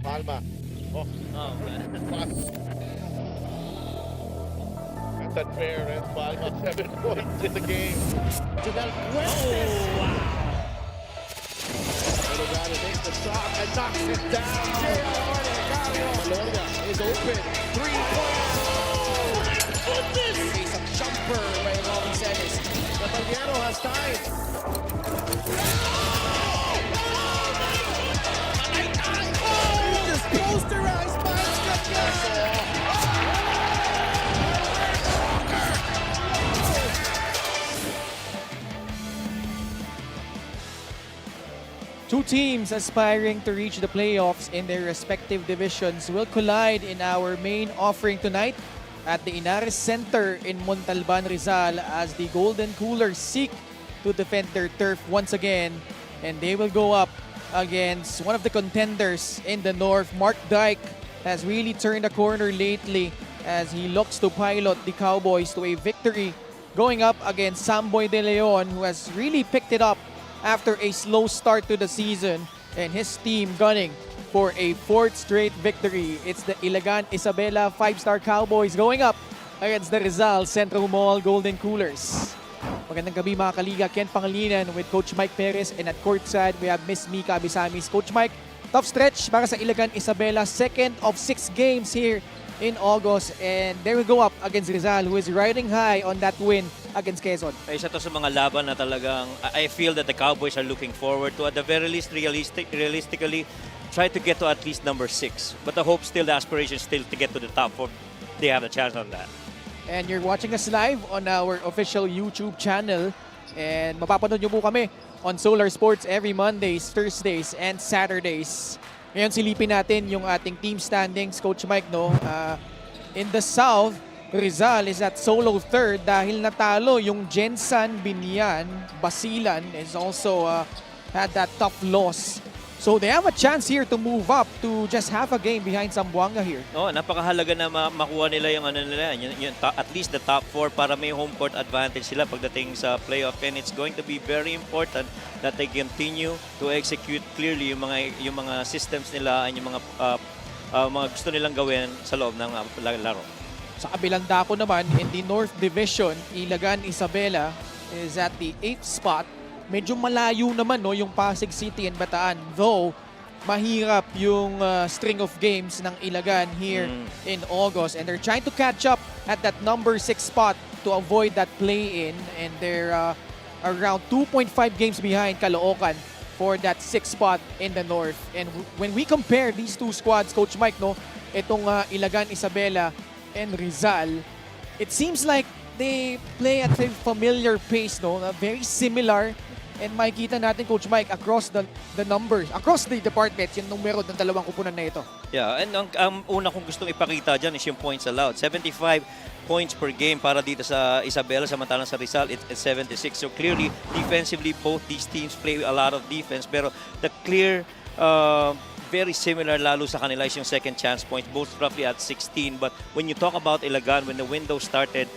Palma. Oh, man. pass. That's unfair, and Palma 7 points in the game. Janelle Fuentes. Ilagan takes the shot and knocks it down. Maloria is open. 3-point. Goodness! Face a jumper by Robin Celis. Caballero has tied. Just posterized by Two teams aspiring to reach the playoffs in their respective divisions will collide in our main offering tonight at the Inares Center in Montalban, Rizal as the Golden Coolers seek to defend their turf once again, and they will go up against one of the contenders in the north. Mark Dyke has really turned a corner lately as he looks to pilot the Cowboys to a victory, going up against Samboy De Leon, who has really picked it up after a slow start to the season, and his team gunning for a fourth straight victory. It's the Ilagan Isabela 5-star Cowboys going up against the Rizal Centro Mall Golden Coolers. Magandang gabi mga kaliga, Ken Pangilinan with Coach Mike Perez, and at courtside we have Miss Mika Abisamis. Coach Mike, tough stretch para sa Ilagan Isabela, second of 6 games here in August, and they will go up against Rizal, who is riding high on that win against Quezon. Ay, isa to sa mga laban na talagang I feel that the Cowboys are looking forward to. At the very least, realistically, try to get to at least number 6. But the hope still, the aspiration still to get to the top 4. They have a chance on that. And you're watching us live on our official YouTube channel. And mapapanood nyo po kami on Solar Sports every Mondays, Thursdays, and Saturdays. Ngayon silipin natin yung ating team standings, Coach Mike, no? In the South, Rizal is at solo third dahil natalo yung Jensan Binian. Basilan is also had that tough loss. So they have a chance here to move up to just half a game behind Zamboanga here. Oh, napakahalaga na makuha nila yung ano nila, at least the top 4 para may home court advantage sila pagdating sa playoff, and it's going to be very important that they continue to execute clearly yung mga systems nila and yung mga gusto nilang gawin sa loob ng laro. Sa kabilang dako naman, in the North Division, Ilagan Isabela is at the 8th spot. Medyo malayo naman, no, yung Pasig City and Bataan. Though, mahirap yung string of games ng Ilagan here in August. And they're trying to catch up at that number 6 spot to avoid that play-in. And they're around 2.5 games behind Caloocan for that 6th spot in the North. And when we compare these two squads, Coach Mike, no, itong Ilagan Isabela and Rizal, it seems like they play at a familiar pace, no? Very similar. And makikita natin, Coach Mike, across the numbers, across the departments, yung numero ng dalawang kupunan na ito. Yeah, and ang una kong gustong ipakita dyan is yung points allowed. 75 points per game para dito sa Isabela, samantalang sa Rizal, it's 76. So clearly, defensively, both these teams play a lot of defense. Pero the clear, very similar lalo sa kanila is yung second chance points, both roughly at 16. But when you talk about Ilagan, when the window started,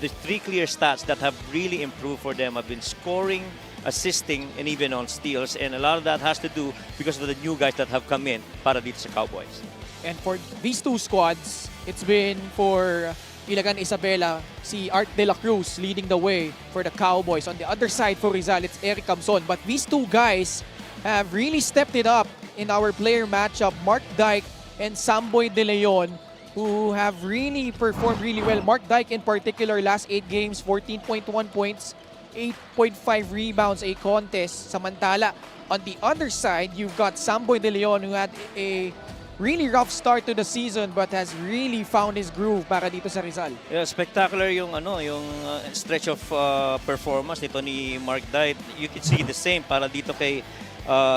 the 3 clear stats that have really improved for them have been scoring, assisting, and even on steals. And a lot of that has to do because of the new guys that have come in para dito sa Cowboys. And for these two squads, it's been for Ilagan Isabela, si Art De La Cruz leading the way for the Cowboys. On the other side for Rizal, it's Eric Camson. But these two guys have really stepped it up in our player matchup. Mark Dyke and Samboy De Leon, who have really performed really well. Mark Dyke in particular, last 8 games, 14.1 points, 8.5 rebounds a contest. Samantala, on the other side, you've got Samboy De Leon, who had a really rough start to the season but has really found his groove para dito sa Rizal. Yeah, spectacular yung stretch of performance nito ni Mark Dyke. You can see the same para dito kay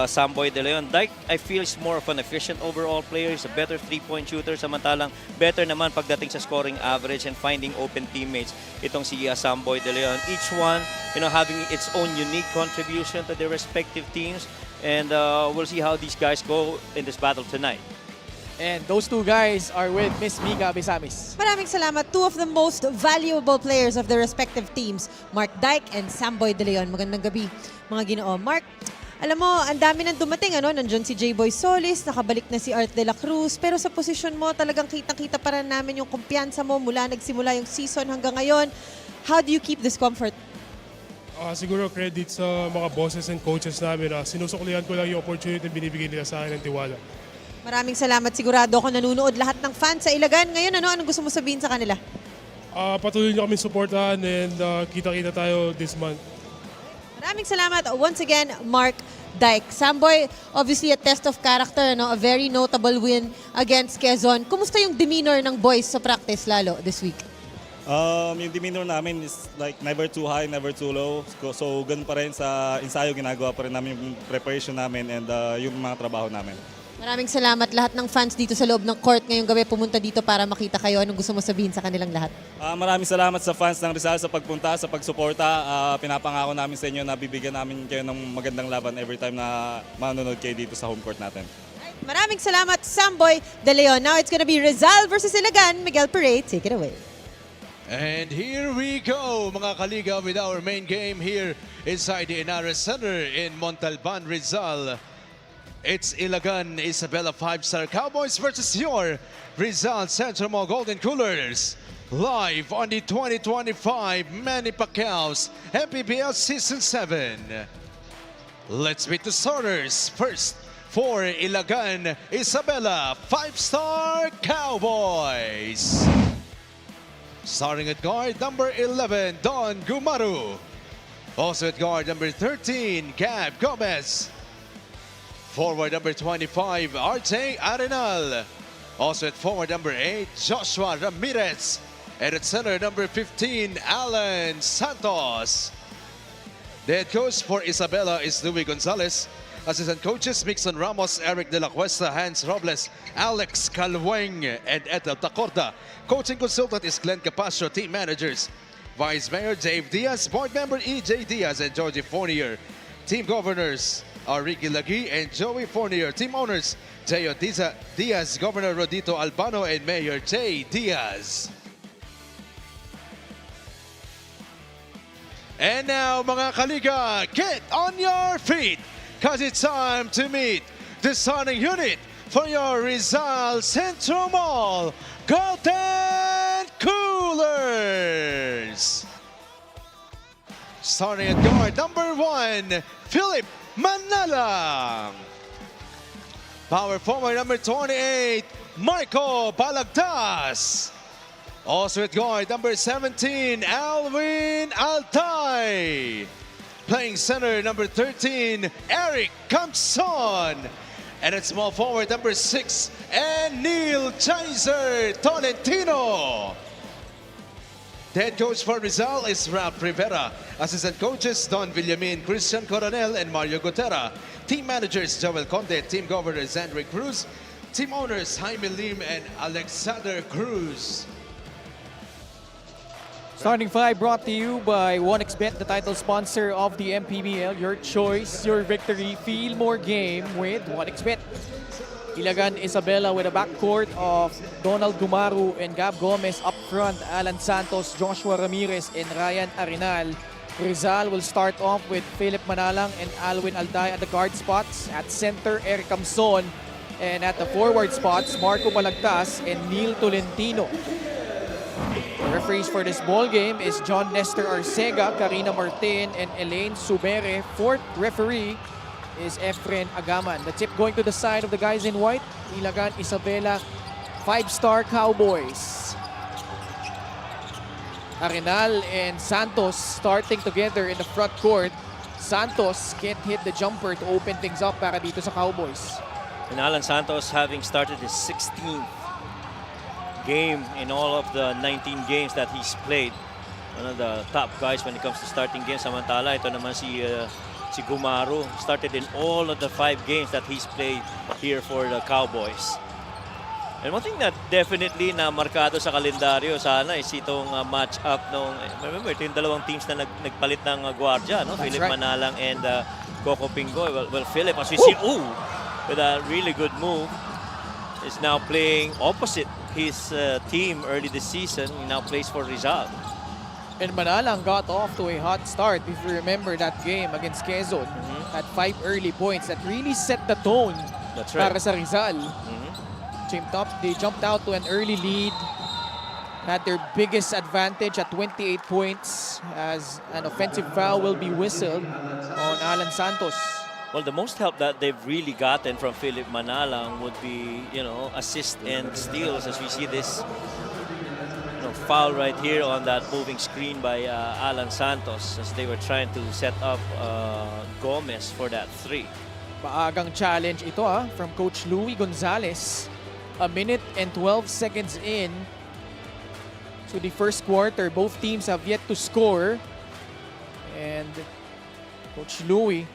Samboy De Leon. Dyke, I feel, is more of an efficient overall player. He's a better 3-point shooter. Samantalang better naman pagdating sa scoring average and finding open teammates. Itong si Samboy De Leon. Each one, having its own unique contribution to their respective teams. And we'll see how these guys go in this battle tonight. And those two guys are with Miss Mika Abisamis. Maraming salamat. Two of the most valuable players of their respective teams, Mark Dyke and Samboy De Leon. Magandang gabi, mga Ginoo. Mark, Alam mo, ang dami nang dumating, ano? Nandiyan si J-Boy Solis, nakabalik na si Art de la Cruz. Pero sa posisyon mo, talagang kitang-kita pa rin namin yung kumpiyansa mo mula nagsimula yung season hanggang ngayon. How do you keep this comfort? Siguro credit sa mga bosses and coaches namin. Sinusuklihan ko lang yung opportunity na binibigay nila sa akin ng tiwala. Maraming salamat. Sigurado ako nanunood lahat ng fans sa Ilagan. Ngayon, anong gusto mo sabihin sa kanila? Patuloy niyo kami supportahan and kita-kita tayo this month. Maraming salamat. Once again, Mark Dyke. Samboy, obviously a test of character, no? A very notable win against Quezon. Kumusta yung demeanor ng boys sa practice lalo this week? Yung demeanor namin is like never too high, never too low. So ganun pa rin sa ensayo, ginagawa pa rin namin yung preparation namin and yung mga trabaho namin. Maraming salamat lahat ng fans dito sa loob ng court ngayong gabi pumunta dito para makita kayo. Anong gusto mo sabihin sa kanilang lahat? Maraming salamat sa fans ng Rizal sa pagpunta, sa pagsuporta. Pinapangako namin sa inyo na bibigyan namin kayo ng magandang laban every time na manonood kayo dito sa home court natin. Maraming salamat, Samboy De Leon. Now it's gonna be Rizal versus Ilagan. Miguel Parade, take it away. And here we go, mga kaliga, with our main game here inside the Inares Center in Montalban, Rizal. It's Ilagan Isabela 5-Star Cowboys versus your Rizal Central Mall Golden Coolers. Live on the 2025 Manny Pacquiao's MPBL Season 7. Let's meet the starters. First, for Ilagan Isabela 5-Star Cowboys. Starting at guard, number 11, Don Gumaru. Also at guard, number 13, Gab Gomez. Forward, number 25, Arte Arenal. Also at forward, number 8, Joshua Ramirez. And at center, number 15, Alan Santos. The head coach for Isabela is Louis Gonzalez. Assistant coaches, Mixon Ramos, Eric De La Cuesta, Hans Robles, Alex Calweng, and Ethel Tacorda. Coaching consultant is Glenn Capascio. Team managers, Vice Mayor Dave Diaz, Board Member EJ Diaz, and Georgie Fournier. Team governors are Ricky Lagui and Joey Fournier. Team owners, Teo Diaz, Governor Rodito Albano, and Mayor Jay Diaz. And now, mga kaliga, get on your feet, because it's time to meet the starting unit for your Rizal Central Mall Golden Coolers. Starting at guard, number 1, Philip Manalang. Power forward, number 28, Marco Balagtas. Also at guard, number 17, Alvin Altay. Playing center, number 13, Eric Campson. And at small forward, number 6, and Neil Chaiser Tolentino. The head coach for Rizal is Ralph Rivera. Assistant coaches, Don Villamin, Christian Coronel, and Mario Gutera. Team managers, Joel Conde. Team governors, Andre Cruz. Team owners, Jaime Lim and Alexander Cruz. Starting 5 brought to you by 1xBet, the title sponsor of the MPBL. Your choice, your victory. Feel more game with 1xBet. Ilagan Isabela with a backcourt of Donald Gumaru and Gab Gomez up front. Alan Santos, Joshua Ramirez, and Ryan Arenal. Rizal will start off with Philip Manalang and Alwin Alday at the guard spots. At center, Eric Camson. And at the forward spots, Marco Balagtas and Neil Tolentino. The referees for this ball game is John Nestor Arcega, Karina Martin, and Elaine Subere. Fourth referee is Efren Agaman. The tip going to the side of the guys in white. Ilagan Isabela 5-Star Cowboys. Arenal and Santos starting together in the front court. Santos can't hit the jumper to open things up para dito sa Cowboys. And Alan Santos having started his 16th game in all of the 19 games that he's played. One of the top guys when it comes to starting games. Samantala, ito naman si Gumaru. Started in all of the 5 games that he's played here for the Cowboys. And one thing that definitely na markado sa kalendaryo sana is itong match-up nung, remember, ito yung dalawang teams na nagpalit ng gwardiya, no? Philip right. Manalang and Coco Pingoy. Well, Philip, as we see, with a really good move, is now playing opposite his team early this season. He now plays for Rizal. And Manalang got off to a hot start. If you remember that game against Quezon, had 5 early points that really set the tone That's right. para sa Rizal. They jumped out to an early lead, had their biggest advantage at 28 points as an offensive foul will be whistled on Alan Santos. Well, the most help that they've really gotten from Philip Manalang would be, assist and steals, as we see this foul right here on that moving screen by Alan Santos as they were trying to set up Gomez for that 3. Maagang challenge ito from Coach Louie Gonzalez. A minute and 12 seconds in to the first quarter. Both teams have yet to score. And Coach Louie,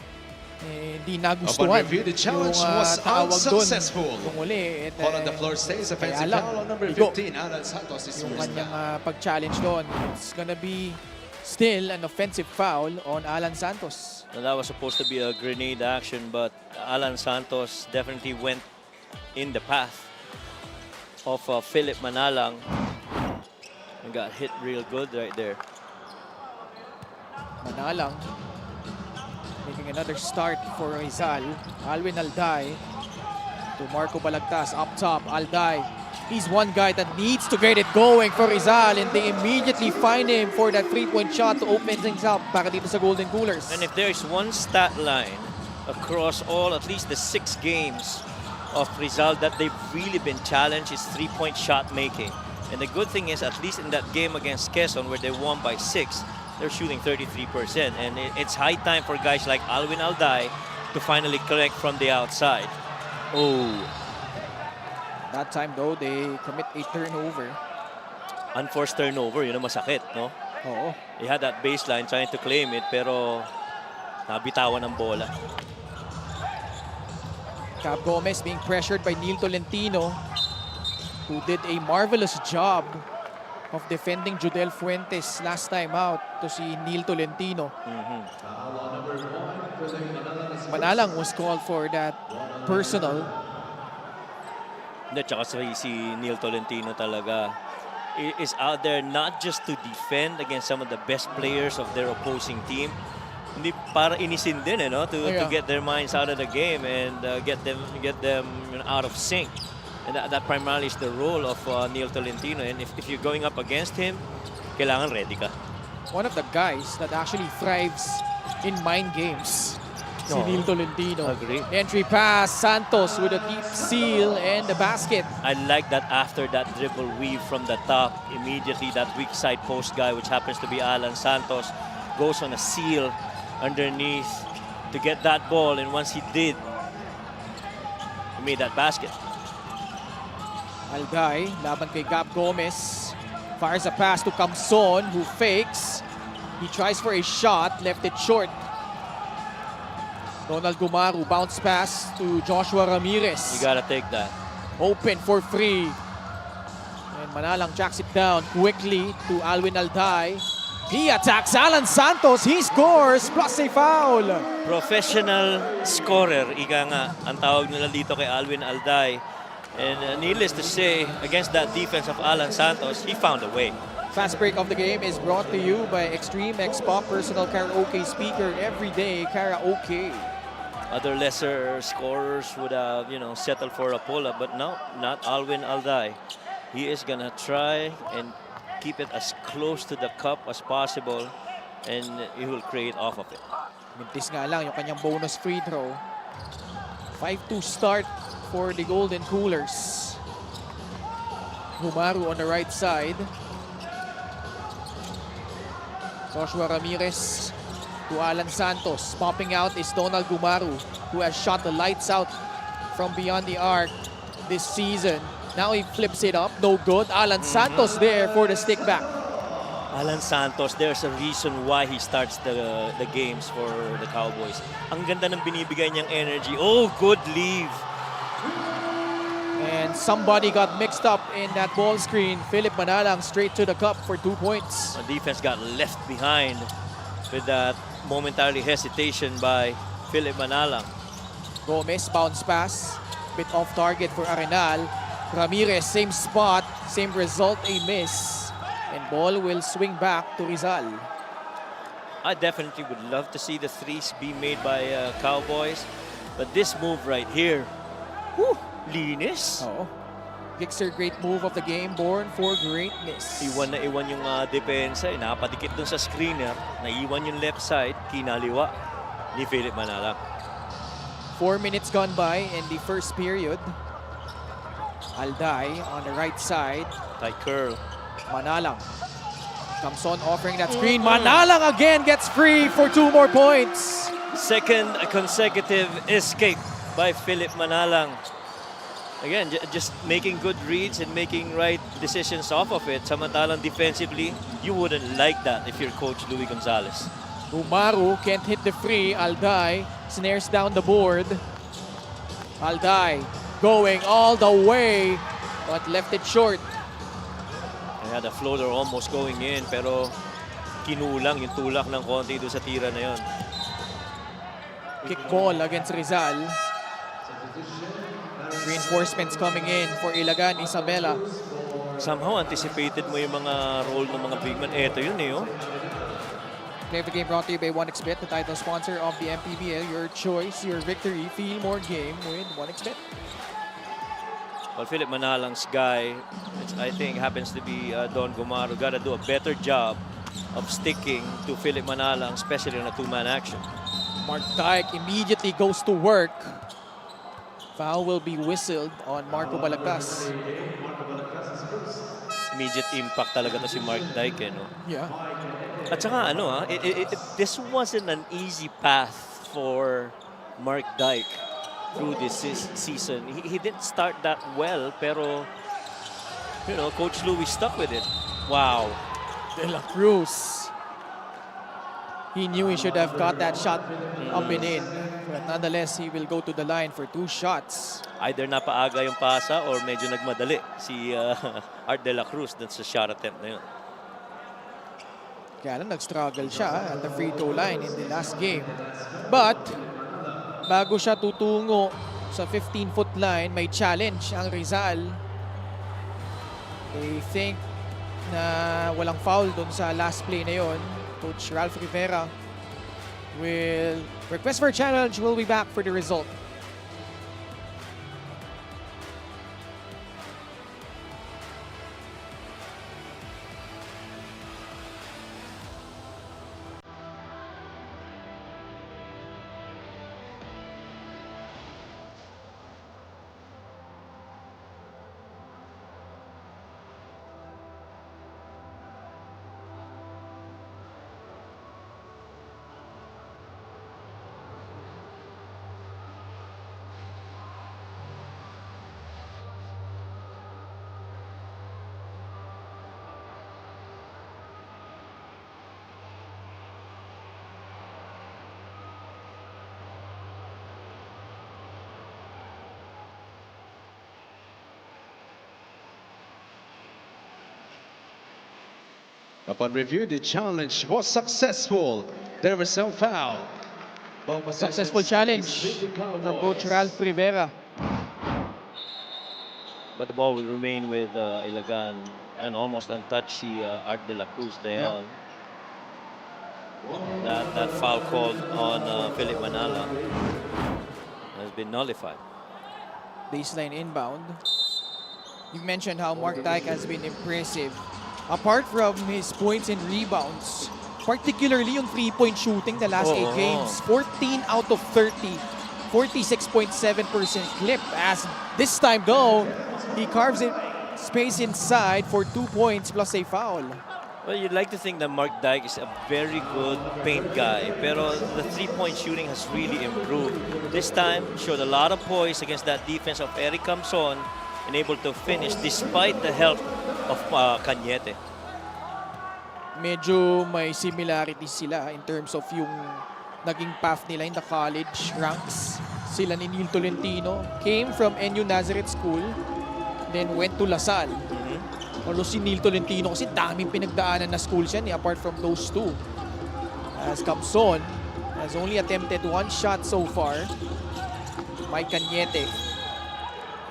hindi nagustuhan. Upon review, the challenge yung, was tawag unsuccessful. Dun, yung uli, Ball on the floor stays. Offensive kaya lang, foul on number Igo. 15, Alan Santos. Is yung first kanyang down. pag-challenge doon. It's gonna be still an offensive foul on Alan Santos. Now, that was supposed to be a grenade action, but Alan Santos definitely went in the path of Philip Manalang and got hit real good right there. Manalang making another start for Rizal. Alwin Alday to Marco Balagtas up top. Alday, he's one guy that needs to get it going for Rizal, and they immediately find him for that 3-point shot to open things up para dito sa Golden Coolers. And if there's one stat line across at least the 6 games of Rizal that they've really been challenged, is 3-point shot making. And the good thing is, at least in that game against Quezon where they won by 6, they're shooting 33%. And it's high time for guys like Alwin Alday to finally collect from the outside. Oh, That time though, they commit a turnover. unforced turnover, yun ang masakit, no? Oo. He had that baseline trying to claim it, pero nabitawan ng bola. Cap Gomez being pressured by Neil Tolentino, who did a marvelous job of defending Judel Fuentes last time out to si Neil Tolentino. Manalang was called for that personal. Hindi, tsaka si Neil Tolentino talaga is out there not just to defend against some of the best players of their opposing team, hindi para inisin din, to get their minds out of the game and get them out of sync. And that primarily is the role of Neil Tolentino. And if you're going up against him, kailangan ready ka. One of the guys that actually thrives in mind games. Si Oo. Neil Tolentino. Agree. Entry pass, Santos with a deep seal and the basket. I like that after that dribble weave from the top, immediately that weak side post guy, which happens to be Alan Santos, goes on a seal underneath to get that ball. And once he did, he made that basket. Alday, laban kay Gab Gomez. Fires a pass to Camson, who fakes. He tries for a shot, left it short. Donald Gumaru, bounce pass to Joshua Ramirez. You gotta take that. Open for free. And Manalang jacks it down quickly to Alwin Alday. He attacks Alan Santos. He scores plus a foul. Professional scorer, ika nga, ang tawag nila dito kay Alwin Alday. And needless to say, against that defense of Alan Santos, he found a way. Fast break of the game is brought to you by Extreme X Pop personal karaoke speaker everyday karaoke. Other lesser scorers would have, settled for a pull-up, but no, not Alwin Alday. He is gonna try and keep it as close to the cup as possible, and he will create off of it. Mintis nga lang yung kanyang bonus free throw. 5-2 start for the Golden Coolers. Gumaru on the right side. Joshua Ramirez to Alan Santos. Popping out is Donald Gumaru, who has shot the lights out from beyond the arc this season. Now he flips it up, no good. Alan Santos there for the stick back. Alan Santos, there's a reason why he starts the games for the Cowboys. Ang ganda ng binibigay niyang energy. Oh, good leave. And somebody got mixed up in that ball screen. Philip Manalang straight to the cup for 2 points. The defense got left behind with that momentary hesitation by Philip Manalang. Gomez bounce pass, bit off target for Arenal. Ramirez, same spot, same result, a miss. And ball will swing back to Rizal. I definitely would love to see the threes be made by Cowboys. But this move right here, whew, linis. Oo. Gixer, great move of the game, born for greatness. Iwan na iwan yung depensa, napadikit dun sa screener, naiwan yung left side, kinaliwa ni Philip Manalang. 4 minutes gone by in the first period. Alday on the right side. Tight curl. Manalang comes on offering that screen. Manalang again gets free for 2 more points. Second consecutive escape by Philip Manalang. Again, just making good reads and making right decisions off of it. Samantalang defensively, you wouldn't like that if you're Coach Louis Gonzalez. Umaru can't hit the free. Alday snares down the board. Alday going all the way but left it short. Kaya the floater almost going in pero kinulang yung tulak ng konti doon sa tira na yon. Kick ball against Rizal. Reinforcements coming in for Ilagan, Isabela. Somehow anticipated mo yung mga role ng mga big man. Eto yun eh. Oh. Play of the game brought to you by 1xBet, the title sponsor of the MPBL. Your choice, your victory. Feel more game with 1xBet. Well, Philip Manalang's guy, I think happens to be Don Gumaro. Got to do a better job of sticking to Philip Manalang, especially on a two-man action. Mark Dyke immediately goes to work. Foul will be whistled on Marco Balagtas. Immediate impact talaga to si Mark Dyke, no? Yeah. At saka this wasn't an easy path for Mark Dyke through this season. He didn't start that well, pero you know, Coach Louis stuck with it. Wow. De La Cruz. He knew he should have got that shot up and in. But nonetheless, he will go to the line for 2 shots. Either napaaga yung pasa or medyo nagmadali si Art De La Cruz dun sa shot attempt na yun. Kaya lang nag-struggle siya at the free throw line in the last game. But, bago siya tutungo sa 15-foot line, may challenge ang Rizal. They think na walang foul dun sa last play na yon. Coach Ralph Rivera will request for a challenge. We'll be back for the result. Upon review, the challenge was successful. There was no foul. Successful challenge from Coach Ralph Rivera. But the ball will remain with Ilagan and almost untouched si Art De La Cruz there. That foul called on Philip Manalang has been nullified. Baseline inbound. You mentioned how Mark Dyke has been impressive. Apart from his points and rebounds, particularly yung 3-point shooting the last 8 games, 14 out of 30, 46.7% clip. As this time though, he carves it space inside for 2 points plus a foul. Well, you'd like to think that Mark Dyke is a very good paint guy, pero the 3-point shooting has really improved. This time, showed a lot of poise against that defense of Eric Camson and able to finish despite the help of Cañete. Medyo may similarities sila in terms of yung naging path nila in the college ranks. Sila ni Neil Tolentino came from NU Nazareth School, then went to LaSalle. Although si Neil Tolentino kasi daming pinagdaanan na schools yan apart from those two. As Camson has only attempted 1 shot so far. Mike Cañete.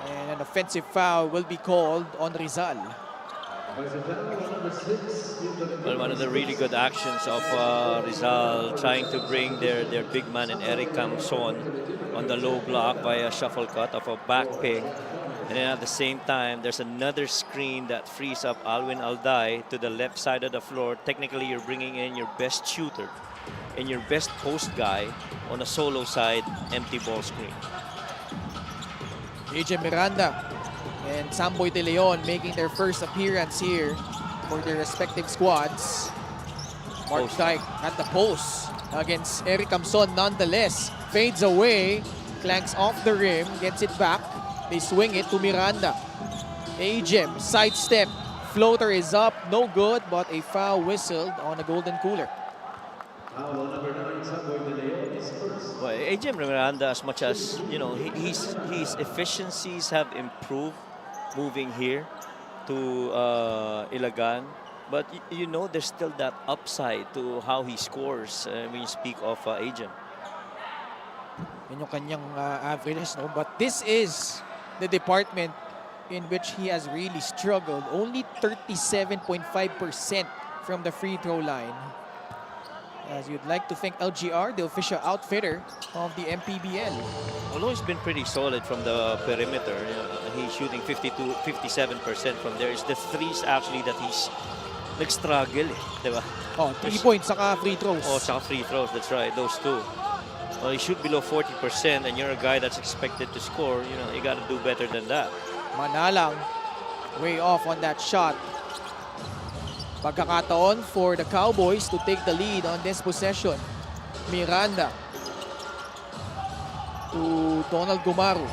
And an offensive foul will be called on Rizal. Well, one of the really good actions of Rizal trying to bring their big man in Eric Camson on the low block via shuffle cut of a back pick. And then at the same time, there's another screen that frees up Alwin Alday to the left side of the floor. Technically, you're bringing in your best shooter and your best post guy on a solo side empty ball screen. AJ Miranda and Samboy De Leon making their first appearance here for their respective squads. Mark Post. Dyke at the post against Eric Camson nonetheless. Fades away, clanks off the rim, gets it back. They swing it to Miranda. Ajem, sidestep, floater is up, no good, but a foul whistled on a golden cooler. Well, AJ Miranda, as much as, you know, his efficiencies have improved moving here to Ilagan. But, you know, there's still that upside to how he scores when you speak of AJ. Yan yung kanyang average, no? But this is the department in which he has really struggled. Only 37.5% from the free throw line. As you'd like to thank LGR, the official outfitter of the MPBL. Although he's been pretty solid from the perimeter, you know, he's shooting 57% from there. It's the threes actually that he's nag-struggle, diba? Oh, 3 points saka free throws. Oh, saka free throws, that's right, those two. Well, you shoot below 40% and you're a guy that's expected to score, you know, you got to do better than that. Manalang, way off on that shot. Pagkakataon for the Cowboys to take the lead on this possession. Miranda to Donald Gumaru.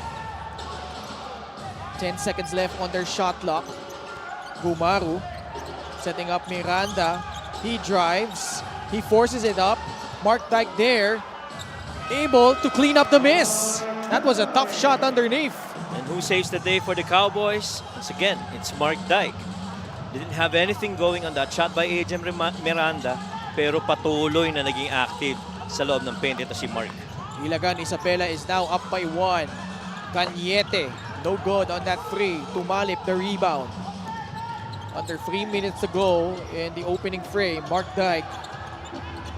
10 seconds left on their shot clock. Gumaru setting up Miranda. He drives. He forces it up. Mark Dyke there. Able to clean up the miss. That was a tough shot underneath. And who saves the day for the Cowboys? Once again, it's Mark Dyke. Didn't have anything going on that shot by AJ Miranda, pero patuloy na naging active sa loob ng paint ito si Mark. Ilagan Isabela is now up by 1. Cañete, no good on that free. Tumalip the rebound. Under 3 minutes to go in the opening frame. Mark Dyke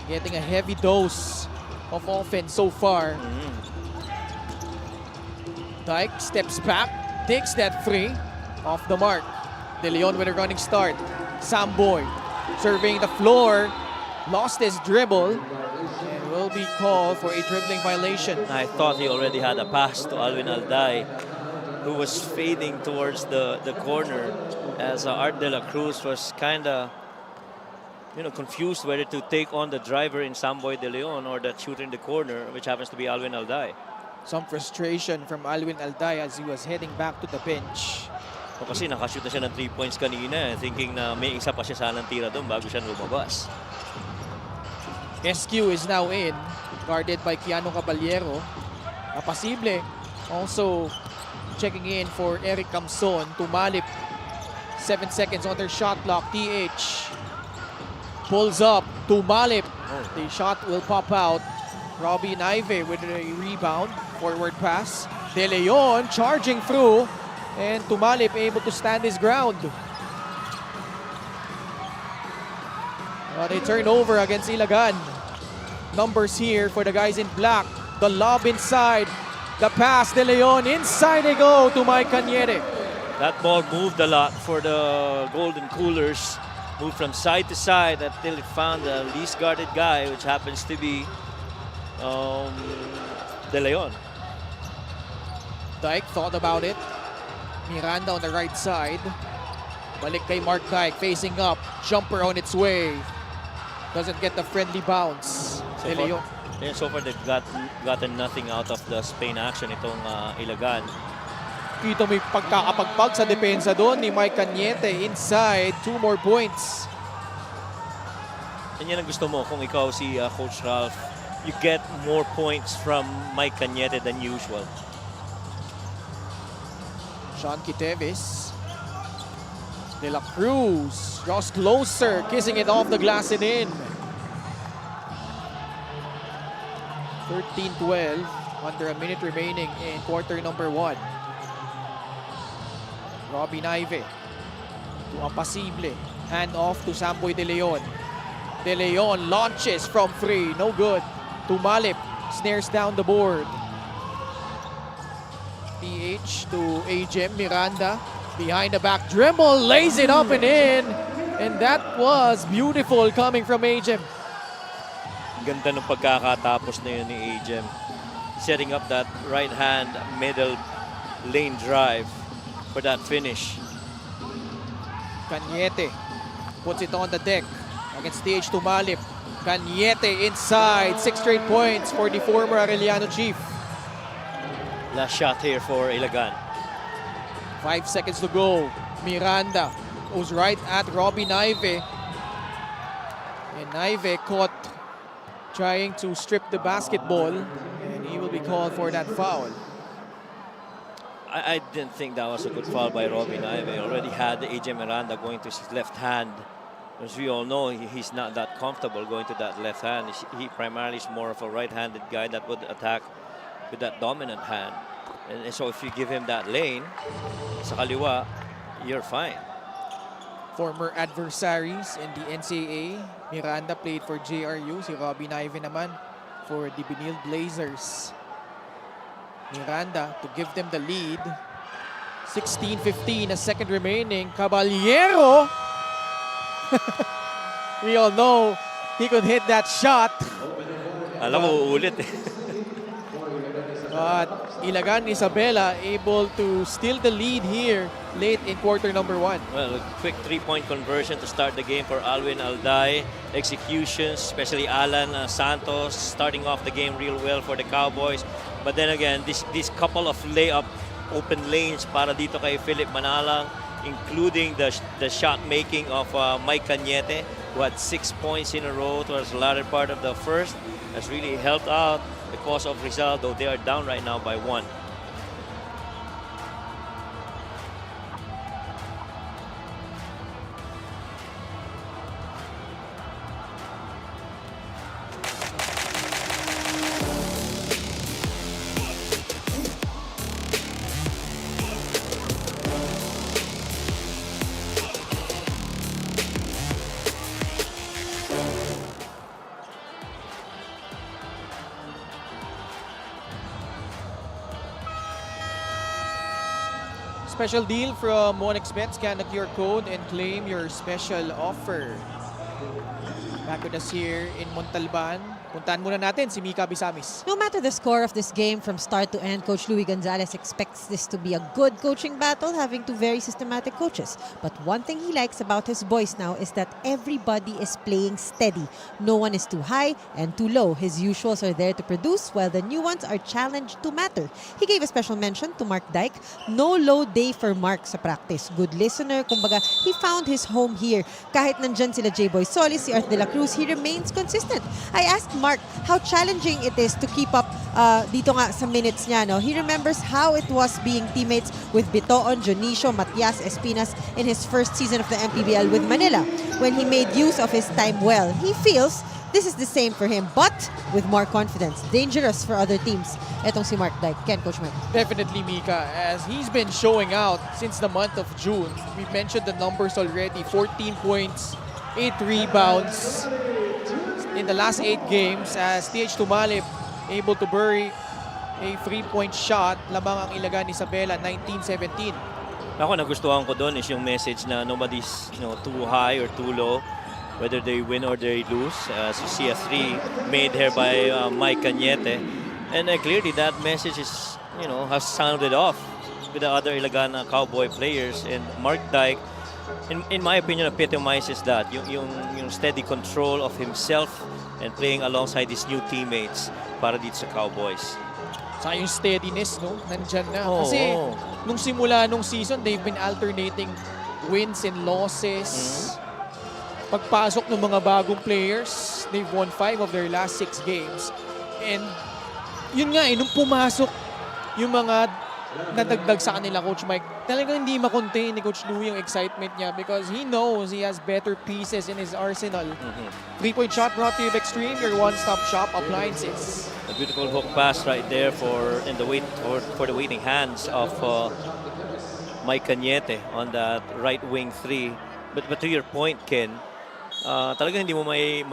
getting a heavy dose of offense so far. Dyke steps back, takes that free off the mark. De Leon with a running start. Samboy surveying the floor, lost his dribble, and will be called for a dribbling violation. I thought he already had a pass to Alwin Alday, who was fading towards the corner as Art de la Cruz was kind of, you know, confused whether to take on the driver in Samboy De Leon or that shooter in the corner, which happens to be Alwin Alday. Some frustration from Alwin Alday as he was heading back to the bench. O kasi nakashoot na siya ng 3 points kanina, thinking na may isa pa siya sanang tira doon bago siya lumabas. SQ is now in, guarded by Keanu Caballero. Apasible also checking in for Eric Camson. Tumalip, 7 seconds on their shot clock. TH pulls up, Tumalip. The shot will pop out. Robbie Naive with a rebound, forward pass. De Leon charging through, and Tumalip able to stand his ground. They turn over against Ilagan. Numbers here for the guys in black. The lob inside. The pass, De Leon. Inside they go to Mike Cañete. That ball moved a lot for the Golden Coolers. Moved from side to side until it found the least guarded guy, which happens to be De Leon. Dyke thought about it. Miranda on the right side. Balik kay Mark Dyke, facing up. Jumper on its way. Doesn't get the friendly bounce. De Leon. So far they've gotten nothing out of the Spain action itong Ilagan. Kita mo yung pagkakapagpag sa depensa doon ni Mike Cañete. Inside, 2 more points. And yan ang gusto mo kung ikaw si Coach Ralph. You get more points from Mike Cañete than usual. Sean Quiteves. De La Cruz draws closer, kissing it off the glass and in. 13-12, under a minute remaining in quarter number 1. Robbie Naive To Apasible. Hand off to Samboy De Leon. De Leon launches from free. No good. Tumalip. Snares down the board. PH to Ajem. Miranda. Behind the back dribble. Lays it up and in. And that was beautiful coming from Ajem. Ganda ng pagkakatapos na yun ni Ajem. Setting up that right hand middle lane drive for that finish. Cañete puts it on the deck against TH Tumalip. Cañete inside. 6 straight points for the former Arellano Chief. Last shot here for Ilagan. 5 seconds to go. Miranda goes right at Robbie Naive. And Naive caught trying to strip the basketball. And he will be called for that foul. I didn't think that was a good foul by Robbie Naive. Already had AJ Miranda going to his left hand. As we all know, he's not that comfortable going to that left hand. He primarily is more of a right-handed guy that would attack with that dominant hand. And so if you give him that lane, sa kaliwa, you're fine. Former adversaries in the NCAA. Miranda played for JRU. Si Robbie Naive naman for the Benil Blazers. Miranda to give them the lead. 16-15, a second remaining. Caballero! We all know he could hit that shot. Alam mo, uulit eh. But Ilagan Isabela able to steal the lead here late in quarter number 1. Well, a quick three-point conversion to start the game for Alwin Alday. Executions, especially Alan Santos, starting off the game real well for the Cowboys. But then again, this couple of layup open lanes para dito kay Philip Manalang, including the shot making of Mike Cañete, who had 6 points in a row towards the latter part of the first, has really helped out the cause of Rizal, though they are down right now by 1. Special deal from 1xBet. Scan the QR code and claim your special offer. Back with us here in Montalban. Puntahan muna natin si Mika Bisamis. No matter the score of this game from start to end, Coach Louis Gonzalez expects this to be a good coaching battle, having two very systematic coaches. But one thing he likes about his boys now is that everybody is playing steady. No one is too high and too low. His usuals are there to produce, while the new ones are challenged to matter. He gave a special mention to Mark Dyke. No low day for Mark sa practice. Good listener, kumbaga, he found his home here. Kahit nandyan sila J-Boy Solis, si Art de la Cruz, he remains consistent. I asked Mark how challenging it is to keep up dito nga sa minutes niya. No? He remembers how it was being teammates with Bitoon, Jonicio, Matias, Espinas in his first season of the MPBL with Manila, when he made use of his time well. He feels this is the same for him, but with more confidence. Dangerous for other teams. Etong si Mark Dyke. Ken, Coach Mike. Definitely, Mika, as he's been showing out since the month of June. We mentioned the numbers already. 14 points, 8 rebounds in the last 8 games, as TH Tumalip able to bury a 3-point shot. Lamang ang Ilagan Isabela, 19-17. Ako, nagustuhan ko doon is yung message na nobody's too high or too low, whether they win or they lose. As you see, a 3 made here by Mike Cañete. And clearly that message is, has sounded off with the other Ilagan Cowboy players. And Mark Dyke, in my opinion, epitomizes that. Yung steady control of himself and playing alongside his new teammates para dito sa Cowboys. Saka yung steadiness, no? Nandyan na. Kasi nung simula nung season, they've been alternating wins and losses. Pagpasok ng mga bagong players, they've won 5 of their last 6 games. And yun nga nung pumasok yung mga nadagdag sa kanila, Coach Mike, talagang hindi makontain ni Coach Louie yung excitement niya, because he knows he has better pieces in his arsenal. 3-point shot brought to you by Extreme, your one-stop shop appliances. A beautiful hook pass right there for the waiting hands of Mike Cañete on that right wing 3. But to your point, Ken, talagang hindi mo may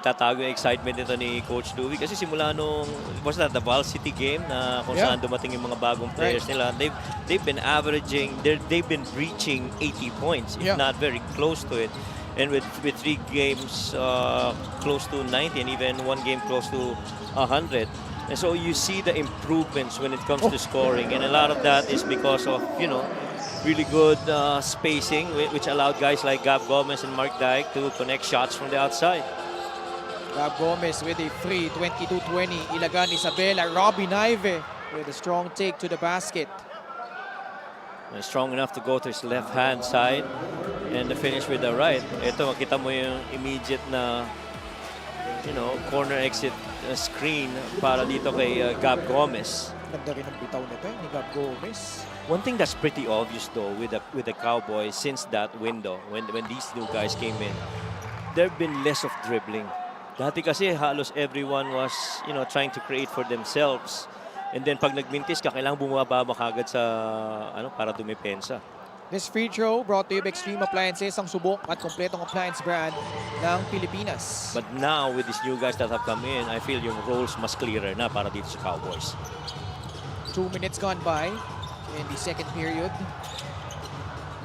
tatago yung excitement nito ni Coach Louie kasi simula nung was that the Val City game na kung saan dumating yung mga bagong players nila, they've been averaging, they've been reaching 80 points, if not very close to it. And with 3 games close to 90 and even 1 game close to 100. And so you see the improvements when it comes to scoring, and a lot of that is because of, you know, really good spacing, which allowed guys like Gab Gomez and Mark Dyke to connect shots from the outside. Gab Gomez with a free 22-20. Ilagan Isabela. Robbie Naive with a strong take to the basket. And strong enough to go to his left-hand side and the finish with the right. Ito, makita mo yung immediate na, you know, corner exit screen para dito kay Gab Gomez. Ganda rin ang bitaw nito ni Gab Gomez. One thing that's pretty obvious though with the Cowboys since that window when these new guys came in, there've been less of dribbling. Dati kasi halos everyone was, you know, trying to create for themselves. And then pag nagmintis ka, kailangan bumababa kagad sa para dumepensa. This free throw brought to you by Extreme Appliances, ang subok at kompletong appliance brand ng Pilipinas. But now with these new guys that have come in, I feel yung roles mas clearer na para dito sa Cowboys. 2 minutes gone by in the second period.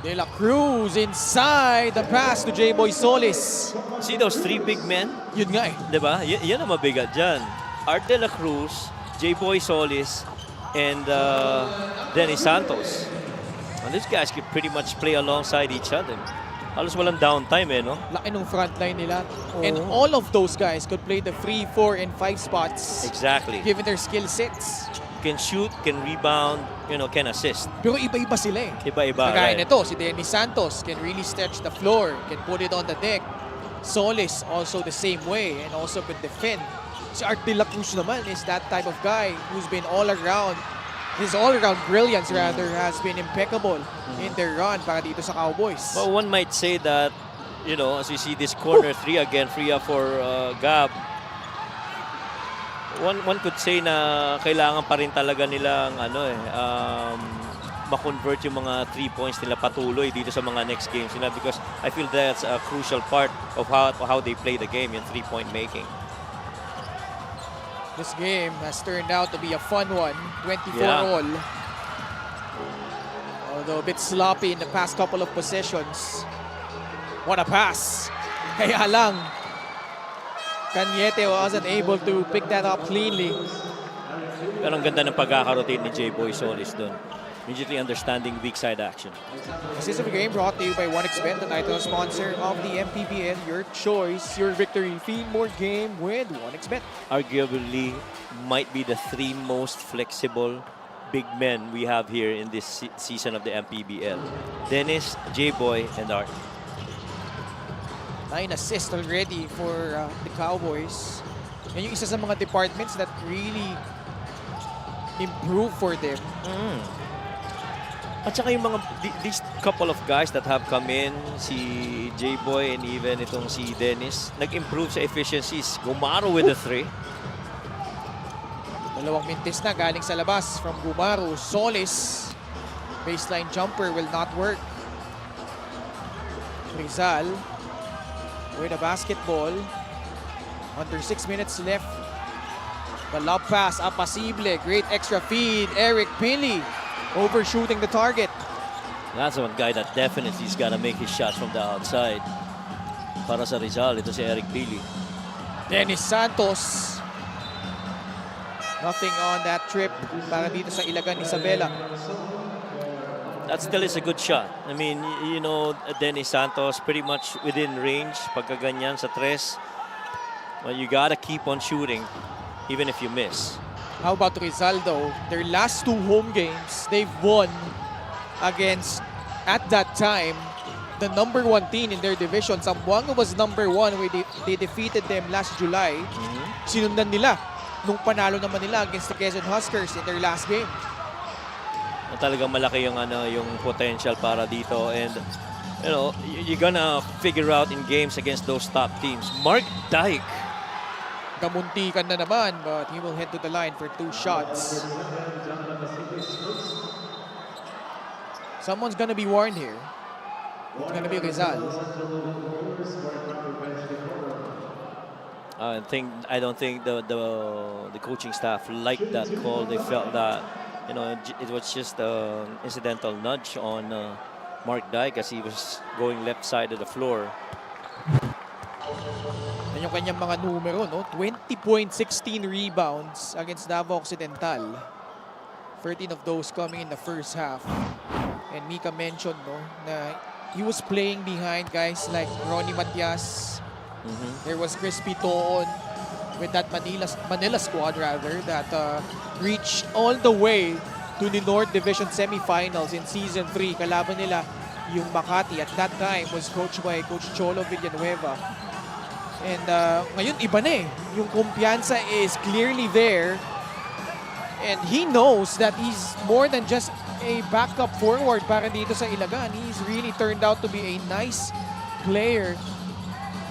De La Cruz inside the pass to J-Boy Solis. See those 3 big men? Yun nga eh. Diba? Yan ang mabigat dyan. Art De La Cruz, J-Boy Solis, and Dennis Santos. And these guys can pretty much play alongside each other. Halos walang downtime no? Laki nung front line nila. And all of those guys could play the 3, 4, and 5 spots. Exactly. Given their skill sets. Can shoot, can rebound, you know, can assist. Pero iba-iba sila eh. Iba-iba, Kagaya right? nito, si Dennis Santos can really stretch the floor, can put it on the deck. Solis also the same way and also could defend. Si Art De La Cruz naman is that type of guy who's been all around. His all-around brilliance rather has been impeccable in their run para dito sa Cowboys. Well, one might say that, you know, as we see this corner 3 again, free up for Gab. One could say na kailangan pa rin talaga nilang ma-convert yung mga 3 points nila patuloy dito sa mga next games nila because I feel that's a crucial part of how they play the game, yung 3-point making. This game has turned out to be a fun one, 24-all. Although a bit sloppy in the past couple of possessions. What a pass! Kaya lang, Cañete wasn't able to pick that up cleanly. Pero ang ganda ng pagkakarotate ni J-Boy Solis doon. Immediately understanding weak side action. This is a game brought to you by 1xBet, the title sponsor of the MPBL. Your choice, your victory. Feel more game with 1xBet. Arguably might be the 3 most flexible big men we have here in this season of the MPBL. Dennis, J-Boy, and Art. 9 assists already for the Cowboys. And yung isa sa mga departments that really improve for them. At saka yung mga these couple of guys that have come in, si J-Boy and even itong si Dennis, nag-improve sa efficiencies. Gumaro with the 3. Dalawang mintis na galing sa labas from Gumaro. Solis. Baseline jumper will not work. Rizal with a basketball. Under 6 minutes left. The lob pass, apasible. Great extra feed. Eric Pili overshooting the target. That's one guy that definitely is gonna make his shots from the outside. Para sa Rizal, ito si Eric Pili. Dennis Santos. Nothing on that trip para dito sa Ilagan Isabela. That still is a good shot. I mean, you know, Dennis Santos pretty much within range. Pagka ganyan sa 3. Well, you gotta keep on shooting even if you miss. How about Rizal though? Their last 2 home games, they've won against, at that time, the number 1 team in their division. Zamboanga was number 1 where they defeated them last July. Sinundan nila nung panalo naman nila against the Quezon Huskers in their last game. Talagang malaki yung yung potential para dito, and you know, you're gonna figure out in games against those top teams. Mark Dyke. Kamuntikan na naman, but he will head to the line for 2 shots. Someone's gonna be warned here. It's gonna be Rizal. I don't think the coaching staff liked that call. They felt that it was just an incidental nudge on Mark Dyke as he was going left side of the floor. Yan yung kanyang mga numero, no? 20.16 rebounds against Davao Occidental. 13 of those coming in the first half. And Mika mentioned, no, na he was playing behind guys like Ronnie Matias. There was Crispy Toon with that Manila squad rather that reached all the way to the North Division semifinals in Season 3. Kalaban nila yung Makati. At that time was coached by Coach Cholo Villanueva. And ngayon iba na eh. Yung kumpiyansa is clearly there. And he knows that he's more than just a backup forward para dito sa Ilagan. He's really turned out to be a nice player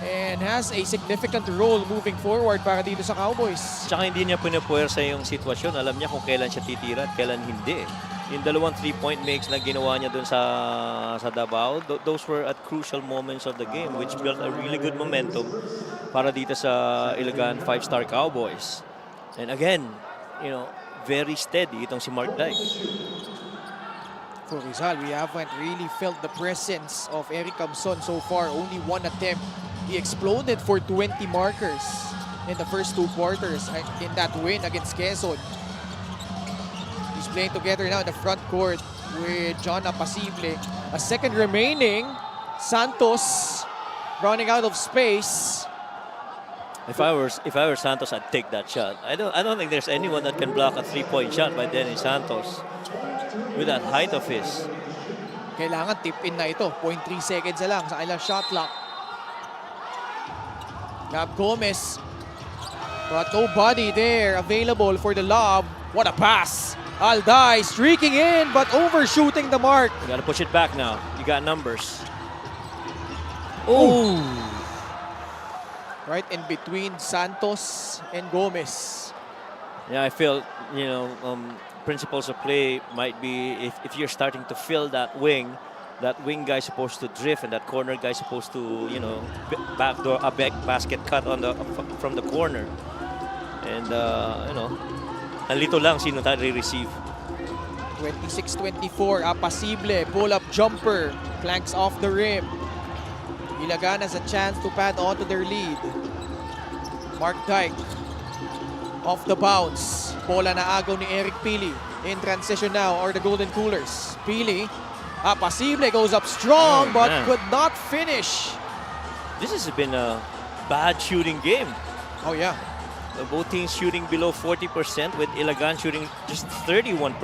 and has a significant role moving forward para dito sa Cowboys. Tsaka hindi niya pinupuwersa yung sitwasyon. Alam niya kung kailan siya titira at kailan hindi. Yung dalawang 3-point makes na ginawa niya dun sa Davao, those were at crucial moments of the game which built a really good momentum para dito sa Ilagan 5-star Cowboys. And again, very steady itong si Mark Dyke. For Rizal, we haven't really felt the presence of Eric Camson so far. Only one attempt. He exploded for 20 markers in the first 2 quarters in that win against Quezon. He's playing together now in the front court with John Apasible. A second remaining. Santos running out of space. If I were Santos, I'd take that shot. I don't think there's anyone that can block a 3-point shot by Dennis Santos with that height of his. Kailangan tip in na ito. 0.3 seconds na lang sa kailang shot clock. Gab Gomez, but nobody there available for the lob. What a pass! Alday streaking in, but overshooting the mark. You gotta push it back now. You got numbers. Oh! Right in between Santos and Gomez. Yeah, I feel, principles of play might be if you're starting to fill that wing guy supposed to drift and that corner guy supposed to, backdoor a back basket cut from the corner. And, nalito lang sino tayo receive. 26-24, Apasible, pull-up jumper, clanks off the rim. Ilagan has a chance to pad onto their lead. Mark Dyke, off the bounce. Bola na agaw ni Eric Pili. In transition now are the Golden Coolers. Pili, Apasible goes up strong but could not finish. This has been a bad shooting game. Oh yeah. Both teams shooting below 40% with Ilagan shooting just 31%.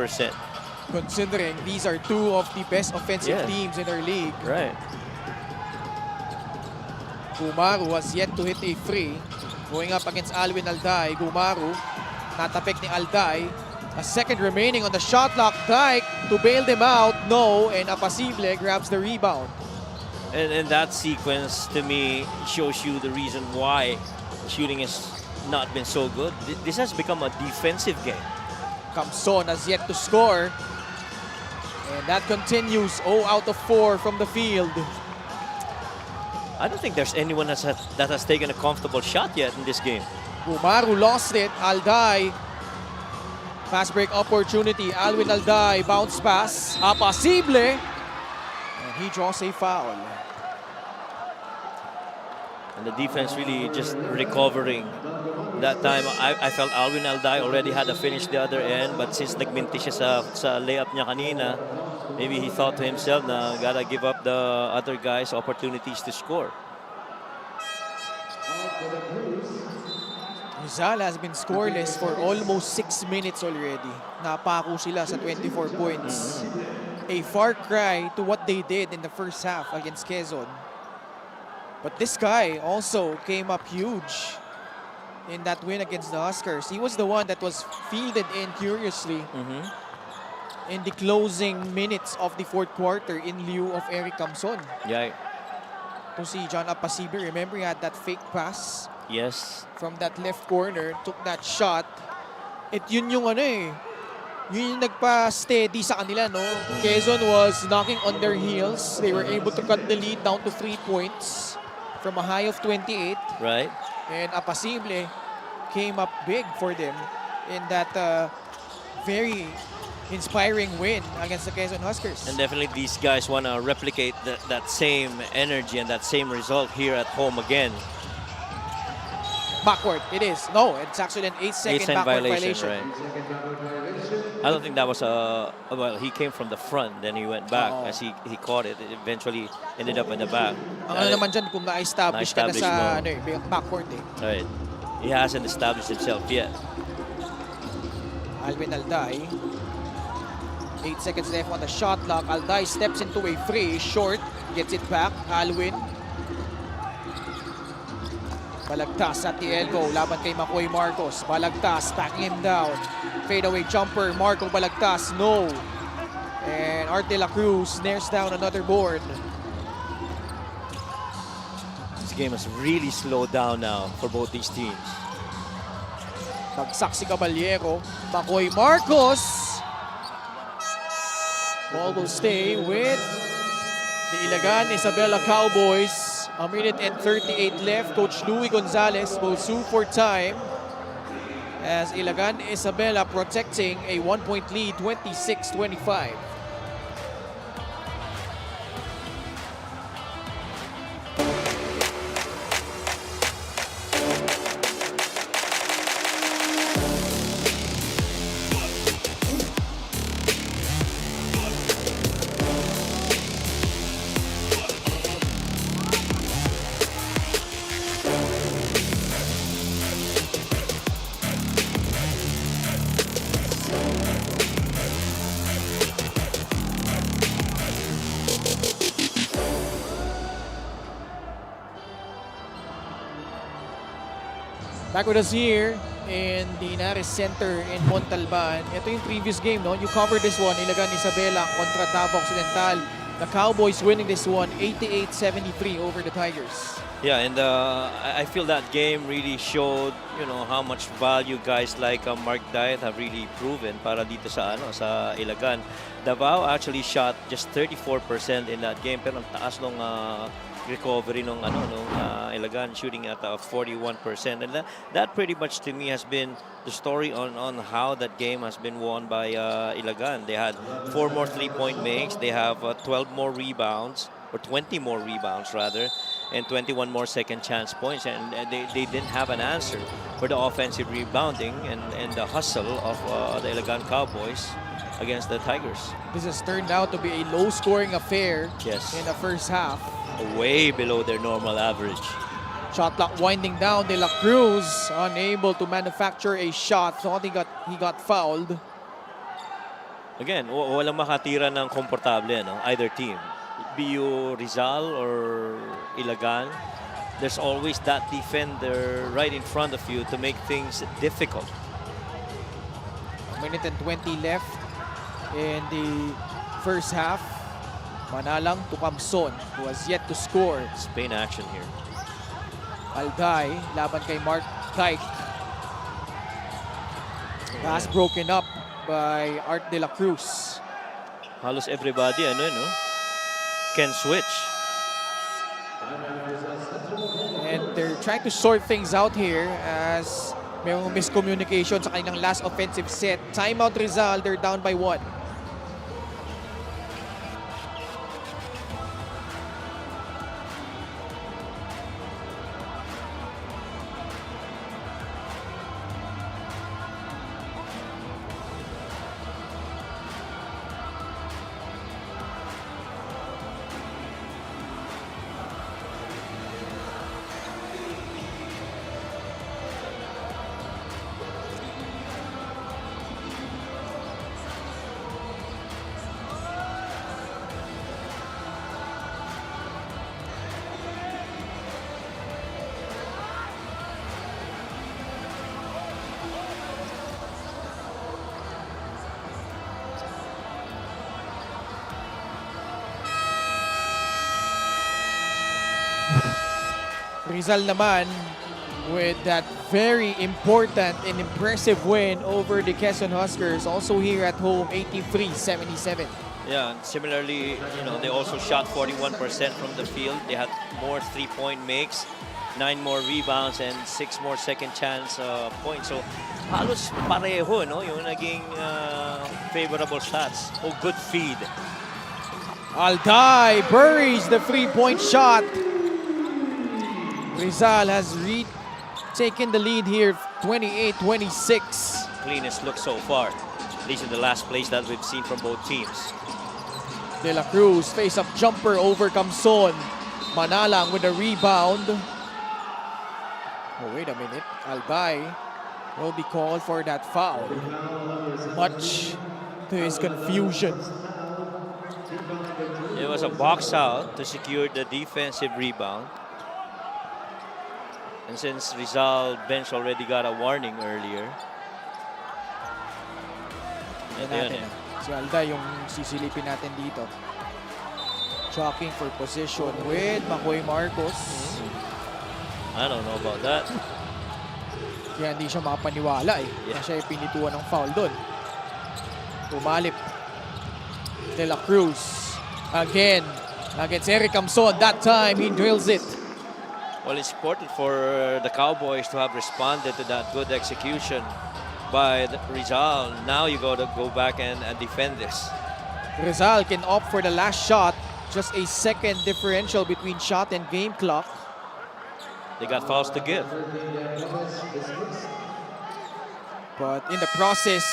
Considering these are 2 of the best offensive teams in our league. Right. Gumaru has yet to hit a free. Going up against Alwin Alday. Gumaru, natapik ni Alday. A second remaining on the shot clock. Dyke to bail them out. No, and Apasible grabs the rebound. And that sequence, to me, shows you the reason why shooting has not been so good. This has become a defensive game. Camson has yet to score. And that continues 0 out of 4 from the field. I don't think there's anyone that has taken a comfortable shot yet in this game. Gumaru lost it. Alday. Pass break opportunity. Alwin Alday. Bounce pass. Apasible. And he draws a foul. And the defense really just recovering. That time, I felt Alwin Alday already had a finish the other end. But since nagminti siya sa layup niya kanina, maybe he thought to himself na gotta give up the other guys opportunities to score. Rizal has been scoreless for almost 6 minutes already. Napako sila sa 24 points. A far cry to what they did in the first half against Quezon. But this guy also came up huge in that win against the Huskers. He was the one that was fielded in curiously in the closing minutes of the 4th quarter in lieu of Eric Camson. Yeah. To see John Apasible, remember he had that fake pass? Yes. From that left corner, took that shot. Yun yung Yun yung nagpa-steady sa kanila, no? Quezon was knocking on their heels. They were able to cut the lead down to 3 points from a high of 28. Right? And Apacible came up big for them in that very inspiring win against the Quezon Huskers. And definitely these guys want to replicate that same energy and that same result here at home again. Backward, it is. No, it's actually an 8-second backward violation. Right? I don't think that was well, he came from the front, then he went back as he caught it. It eventually ended up in the back. Ang ano naman dyan, kung na-establish ka na sa backward Right. He hasn't established himself yet. Alvin Alday. 8 seconds left on the shot clock. Alday steps into a free, short, gets it back. Alwin. Balagtas at the elbow, laban kay Makoy Marcos. Balagtas, backing him down. Fadeaway jumper, Marco Balagtas, no. And Art de la Cruz snares down another board. This game has really slowed down now for both these teams. Bagsak si Caballero. Makoy Marcos. Ball will stay with the Ilagan Isabela Cowboys. A minute and 38 left. Coach Louie Gonzalez will sue for time as Ilagan Isabela protecting a 1-point lead, 26-25. Back with us here in the Inares Center in Montalban. Ito yung previous game, no? You covered this one, Ilagan Isabela kontra Davao Occidental. The Cowboys winning this one, 88-73 over the Tigers. Yeah, and I feel that game really showed, you know, how much value guys like Mark Diet have really proven para dito sa Ilagan. Davao actually shot just 34% in that game, pero ang taas nung recovery nung Ilagan, shooting at 41%, and that pretty much to me has been the story on how that game has been won by Ilagan. They had 4 more 3-point makes, they have 12 more rebounds, or 20 more rebounds rather, and 21 more second chance points, and they didn't have an answer for the offensive rebounding and the hustle of the Ilagan Cowboys against the Tigers. This has turned out to be a low-scoring affair in the first half. Way below their normal average. Shot clock winding down. De La Cruz unable to manufacture a shot. So he got fouled. Again, walang makatira ng komportable, no? Either team. Be you Rizal or Ilagan, there's always that defender right in front of you to make things difficult. A minute and 20 left in the first half. Manalang to Kamson, who has yet to score. Spain action here. Alday, laban kay Mark Dyke. Pass broken up by Art de la Cruz. Halos everybody, no? Can switch. And they're trying to sort things out here as may miscommunication sa kanilang last offensive set. Timeout Rizal, they're down by 1. Rizal naman, with that very important and impressive win over the Quezon Huskers, also here at home, 83-77. Yeah, and similarly, they also shot 41% from the field. They had more three-point makes, 9 more rebounds, and 6 more second chance points. So halos pareho, no? Yung naging favorable shots. Oh, good feed. Alday buries the three-point shot. Rizal has taken the lead here, 28-26. Cleanest look so far. These are the last plays that we've seen from both teams. De La Cruz, face-up jumper over Camson. Manalang with a rebound. Oh, wait a minute. Alday will be called for that foul. Much to his confusion. It was a box out to secure the defensive rebound. And since Rizal bench already got a warning earlier. And Natin. Si Alday yung sisilipin natin dito. Jockeying for position with Makoy Marcos. I don't know about that. Kaya hindi siya makapaniwala eh. Yeah. Na siya ay pinituan ng foul doon. Tumalip. De La Cruz. Again. Against Eric Camson. That time, he drills it. Well, it's important for the Cowboys to have responded to that good execution by Rizal. Now you got to go back and defend this. Rizal can opt for the last shot. Just a second differential between shot and game clock. They got fouls to give. But in the process,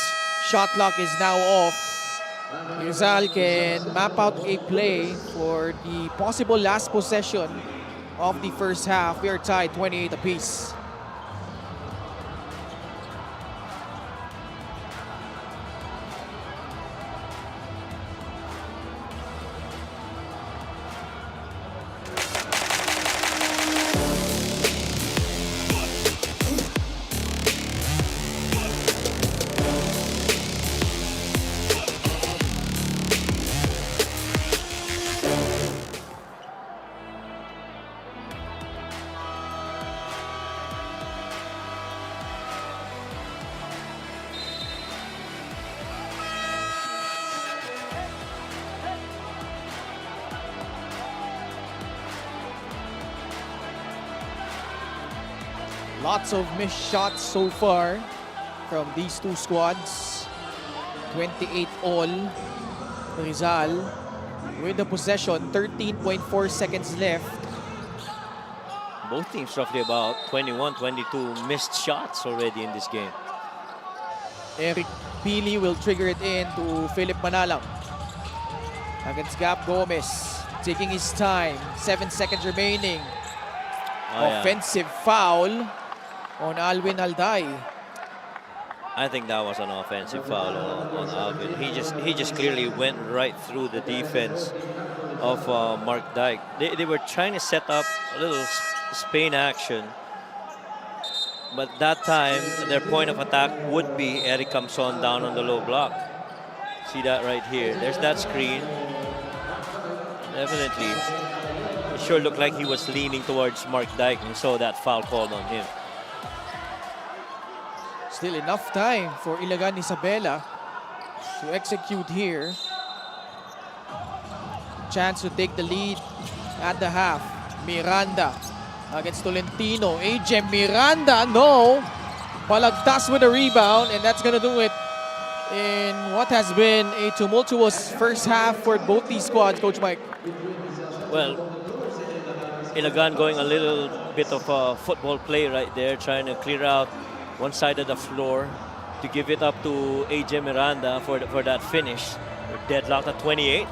shot clock is now off. Rizal can map out a play for the possible last possession of the first half. We are tied 28 apiece. Lots of missed shots so far from these two squads. 28 all. Rizal with the possession, 13.4 seconds left. Both teams roughly about 21, 22 missed shots already in this game. Eric Pili will trigger it in to Philip Manalang. Against Gab Gomez, taking his time. 7 seconds remaining. Offensive foul on Alwin Alday. I think that was an offensive foul on Alvin. He just clearly went right through the defense of Mark Dyke. They were trying to set up a little Spain action, but that time their point of attack would be Eric Camson down on the low block. See that right here. There's that screen. Definitely. It sure looked like he was leaning towards Mark Dyke and saw that foul called on him. Still enough time for Ilagan Isabela to execute here. Chance to take the lead at the half. Miranda against Tolentino. AJ Miranda, no. Palagtas with a rebound, and that's gonna do it in what has been a tumultuous first half for both these squads, Coach Mike. Well, Ilagan going a little bit of a football play right there, trying to clear out one side of the floor to give it up to AJ Miranda for that finish. We're deadlocked at 28.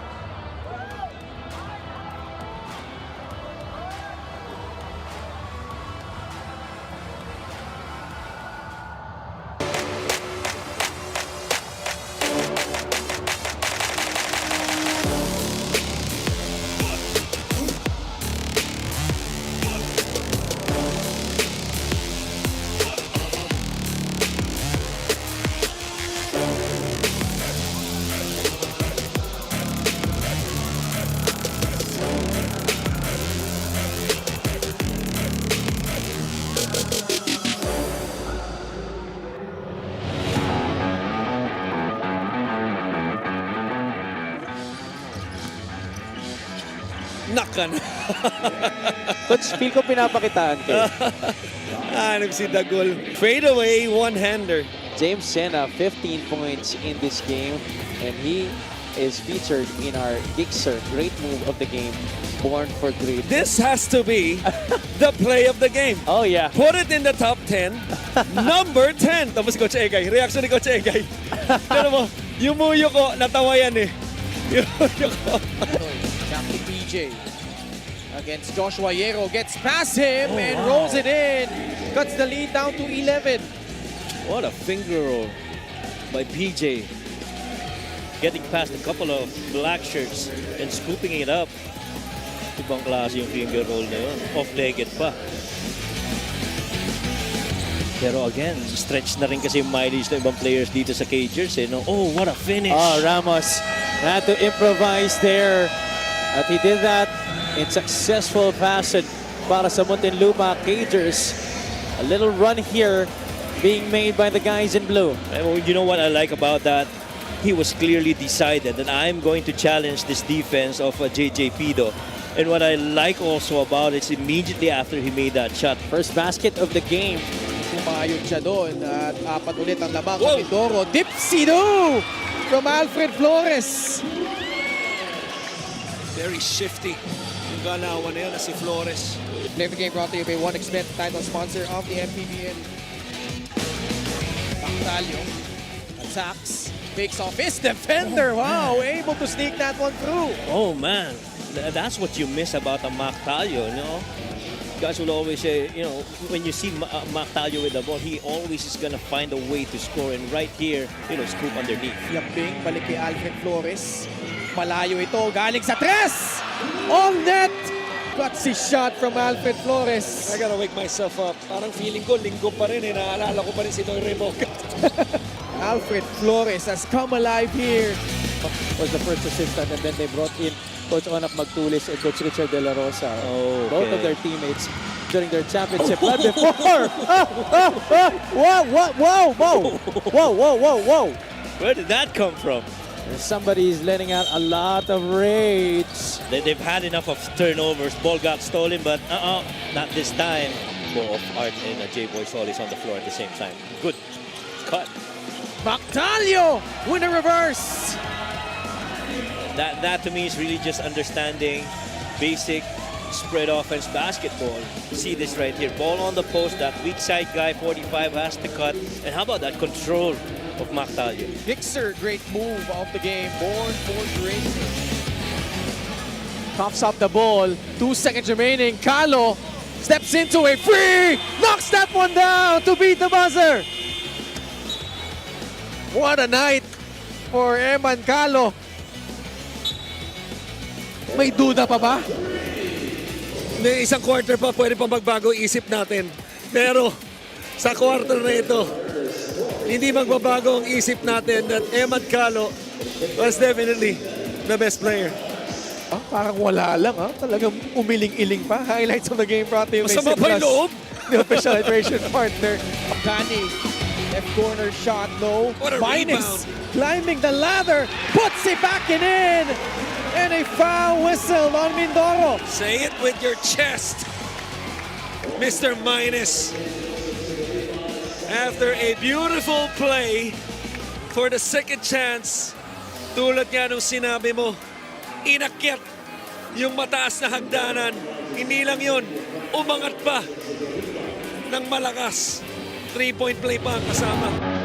Knock ka na. Coach, feel ko pinapakitaan kayo. Hanap si Dagol. Fade away, one-hander. James Sena, 15 points in this game, and he is featured in our Gixer great move of the game, Born for Greed. This has to be the play of the game. Oh yeah. Put it in the top 10. Number 10. Tapos Coach Egay. Reaction ni Coach Egay. Pero mo, yung muyo ko, natawa yan eh. Yung muyo ko. Back to PJ. Against Joshua Yero. Gets past him and rolls it in. Cuts the lead down to 11. What a finger roll by PJ. Getting past a couple of black shirts and scooping it up. Ibang klase yung finger roll na yun. Off-legged pa. Pero again, stretch na rin kasi yung mileage ng ibang players dito sa Cagers. Eh, no? Oh, what a finish! Oh, Ramos had to improvise there. At he did that in successful fashion para sa Muntinlupa Cagers. A little run here being made by the guys in blue. You know what I like about that? He was clearly decided that I'm going to challenge this defense of JJ Pido. And what I like also about it is immediately after he made that shot. First basket of the game. Kumayod siya doon at apat ulit ang labang sa Mindoro. Dipsido from Alfred Flores. Very shifty. Yung galawan na yun na si Flores. Play of the game brought to you by 1xBet, title sponsor of the MPBL. Bactalio attacks, fakes off his defender. Wow, able to sneak that one through. Oh man, that's what you miss about a Mactalio, you know? Guys will always say, you know, when you see Mactalio with the ball, he always is gonna find a way to score. And right here, you know, scoop underneath. Yambing, balik kay Alfred Flores. Malayo ito, galing sa tres! On net! Gutsy shot from Alfred Flores. I gotta wake myself up. Parang feeling ko, linggo pa rin eh. Naalala ko pa rin si Noy Remoca. Alfred Flores has come alive here. Was the first assistant, and then they brought in Coach Onak Magtulis and Coach Richard De La Rosa. Oh, Both of okay. their teammates during their championship run before. Whoa, whoa, whoa, whoa, whoa, whoa, whoa, whoa. Where did that come from? Somebody is letting out a lot of rage. They've had enough of turnovers. Ball got stolen, but not this time. Both Art and J-Boy Solis on the floor at the same time. Good cut. Bactalio with a reverse. That to me is really just understanding basic spread offense basketball. See this right here. Ball on the post. That weak side guy, 45, has to cut. And how about that control of Mactalio? Gixer, great move of the game. Born for great. Coughs up the ball. 2 seconds remaining. Calo steps into a free. Knocks that one down to beat the buzzer. What a night for Eman Calo. May duda pa ba? May isang quarter pa, pwede pa magbago isip natin. Pero sa quarter na ito, hindi magbabago ang isip natin that Emad Calo was definitely the best player. Ah, parang wala lang. Talagang umiling-iling pa. Highlights of the game brought to you by Masama pa yung Siglas, loob. the official hydration partner. Kani, left corner shot, no. What a Minus rebound. climbing the ladder, puts it back and in. And a foul whistle on Mindoro. Say it with your chest, Mr. Minus. After a beautiful play for the second chance, tulad nga nung sinabi mo, inakyat yung mataas na hagdanan. Hindi lang yun, umangat pa ng malakas. 3-point play pa ang kasama.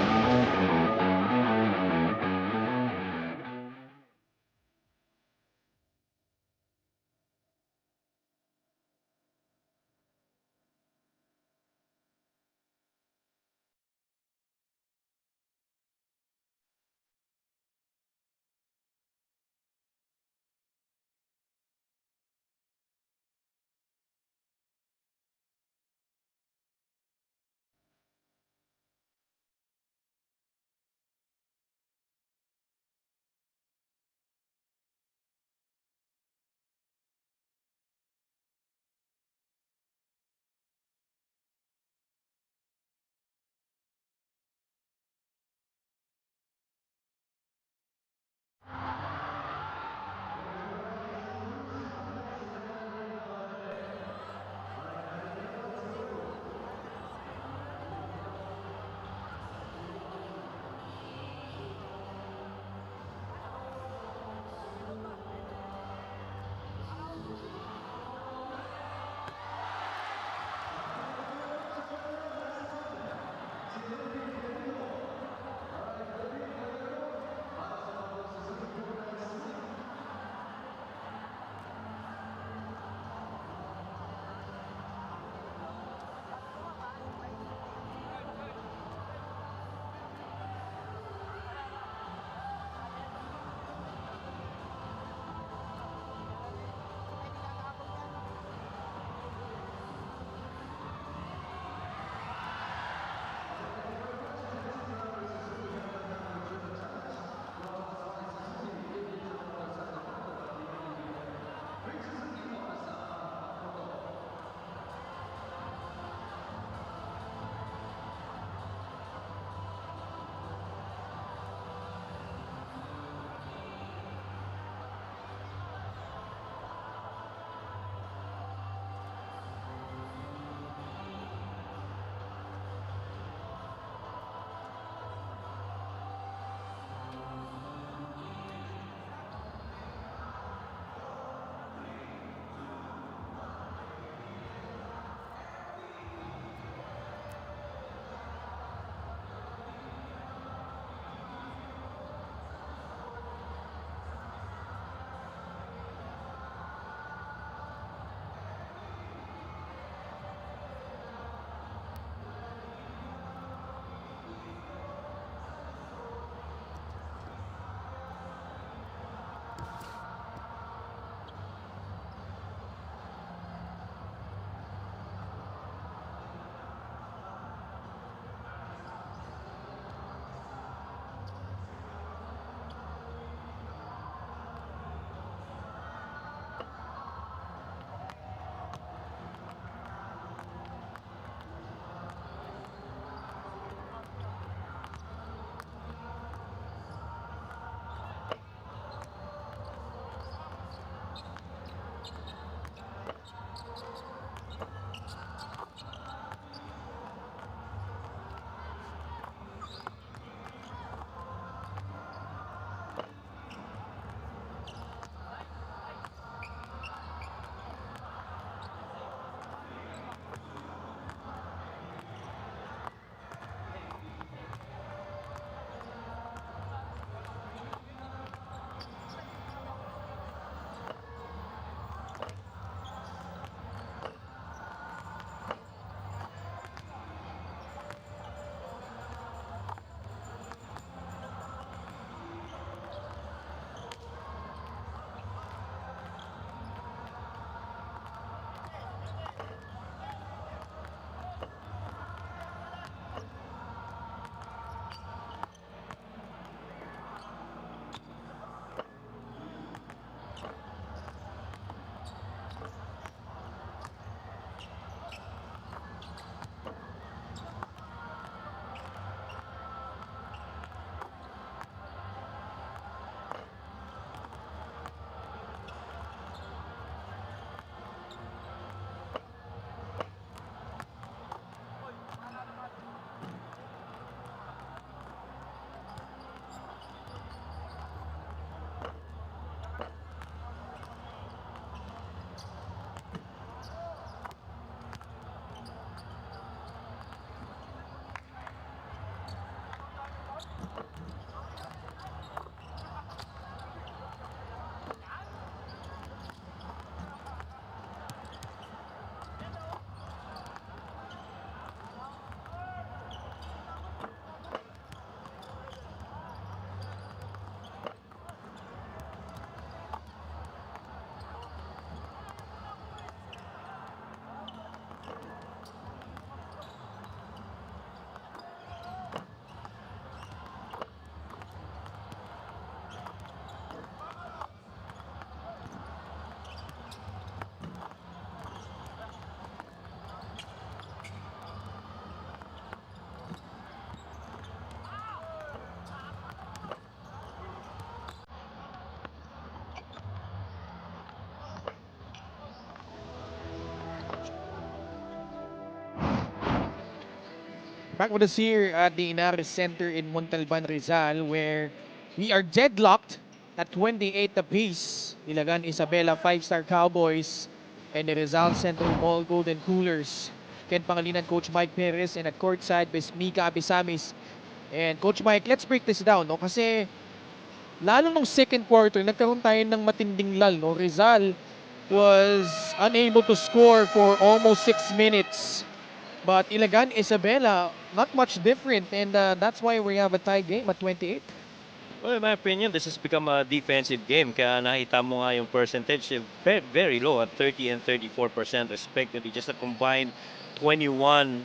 Back with us here at the Inares Center in Montalban, Rizal, where we are deadlocked at 28 apiece. Ilagan, Isabela, 5-star Cowboys, and the Rizal Central Mall Golden Coolers. Ken Pangilinan, Coach Mike Perez, and at courtside, Mika Abisamis. And Coach Mike, let's break this down, no? Kasi lalo nung second quarter, nagkaroon tayo ng matinding lull, no? Rizal was unable to score for almost 6 minutes. But Ilagan, Isabela, not much different, and that's why we have a tie game at 28. Well, in my opinion, this has become a defensive game. Kaya nakita mo nga yung percentage, very, very low at 30 and 34% respectively. Just a combined 21,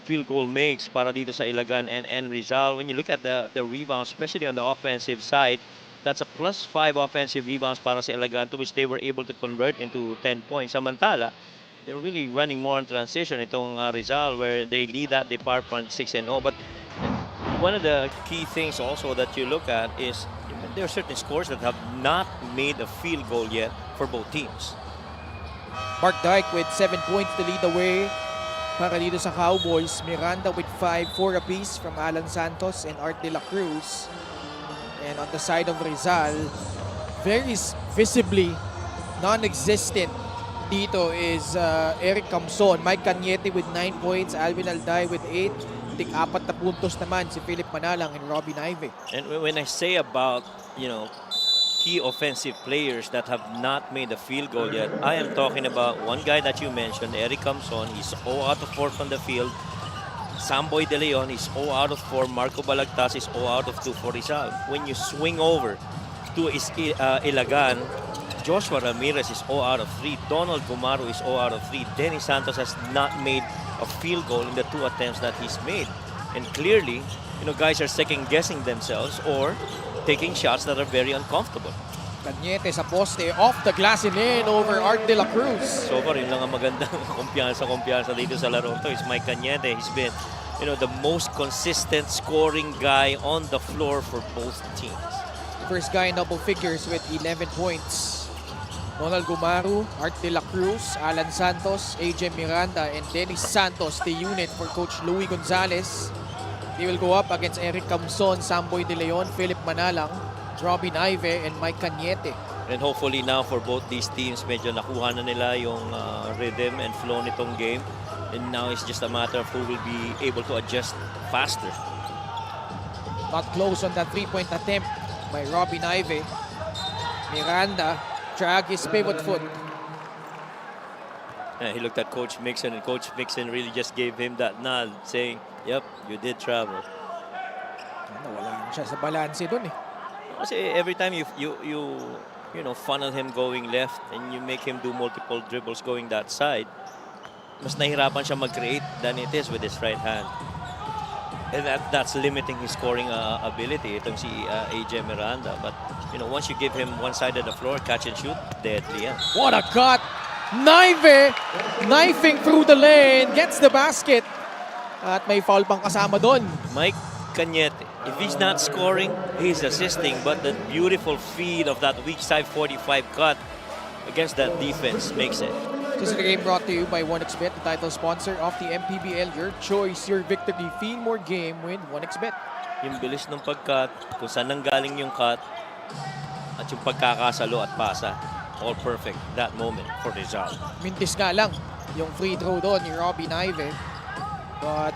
field goal makes para dito sa Ilagan and Rizal. When you look at the rebounds, especially on the offensive side, that's a +5 offensive rebounds para sa Ilagan, to which they were able to convert into 10 points. Samantala, they're really running more on transition. Itong Rizal, where they lead that department 6-0. But one of the key things also that you look at is there are certain scores that have not made a field goal yet for both teams. Mark Dyke with 7 points to lead the way para dito sa Cowboys. Miranda with 5, 4 apiece from Alan Santos and Art de la Cruz. And on the side of Rizal, very visibly non-existent dito is Eric Camson. Mike Cañete with 9 points, Alvin Alday with 8. Tik 4 na puntos naman si Philip Manalang and Robin Ivey. And when I say about, key offensive players that have not made a field goal yet, I am talking about one guy that you mentioned, Eric Camson. He's 0 out of 4 from the field. Samboy De Leon is 0 out of 4. Marco Balagtas is 0 out of 2 for Rizal. When you swing over to Ilagan, Joshua Ramirez is 0 out of 3. Donald Gumaro is 0 out of 3. Dennis Santos has not made a field goal in the 2 attempts that he's made. And clearly, guys are second-guessing themselves or taking shots that are very uncomfortable. Cañete sa poste, off the glass and in over Art de la Cruz. So far, yun lang ang magandang kumpiyansa dito sa laro to is Mike Cañete. He's been, the most consistent scoring guy on the floor for both teams. First guy in double figures with 11 points. Donald Gumaru, Art de la Cruz, Alan Santos, AJ Miranda, and Dennis Santos, the unit for Coach Louis Gonzalez. They will go up against Eric Camson, Samboy De Leon, Philip Manalang, Robin Ivey, and Mike Cañete. And hopefully now for both these teams, medyo nakuha na nila yung rhythm and flow nitong game. And now it's just a matter of who will be able to adjust faster. Not close on that 3-point attempt by Robin Ivey. Miranda drag his pivot foot. He looked at Coach Mixon, and Coach Mixon really just gave him that nod, saying, "Yep, you did travel." Wala siya sa balanse dun eh. Kasi every time you funnel him going left and you make him do multiple dribbles going that side, mas nahirapan siya mag-create than it is with his right hand. And that's limiting his scoring ability, itong si AJ Miranda. But, once you give him one side of the floor, catch and shoot, deadly yan. What a cut! Knifing through the lane, gets the basket. At may foul pang kasama doon. Mike Cañete, if he's not scoring, he's assisting. But the beautiful feed of that weak side 45 cut against that defense makes it. This is the game brought to you by 1xBet, the title sponsor of the MPBL. Your choice, your victory. Feel more game with 1xBet. Yung bilis ng pag-cut, kung saan nanggaling yung cut, at yung pagkakasalo at pasa. All perfect that moment for Rizal. Mintis nga lang yung free throw doon ni Robin Ivey. But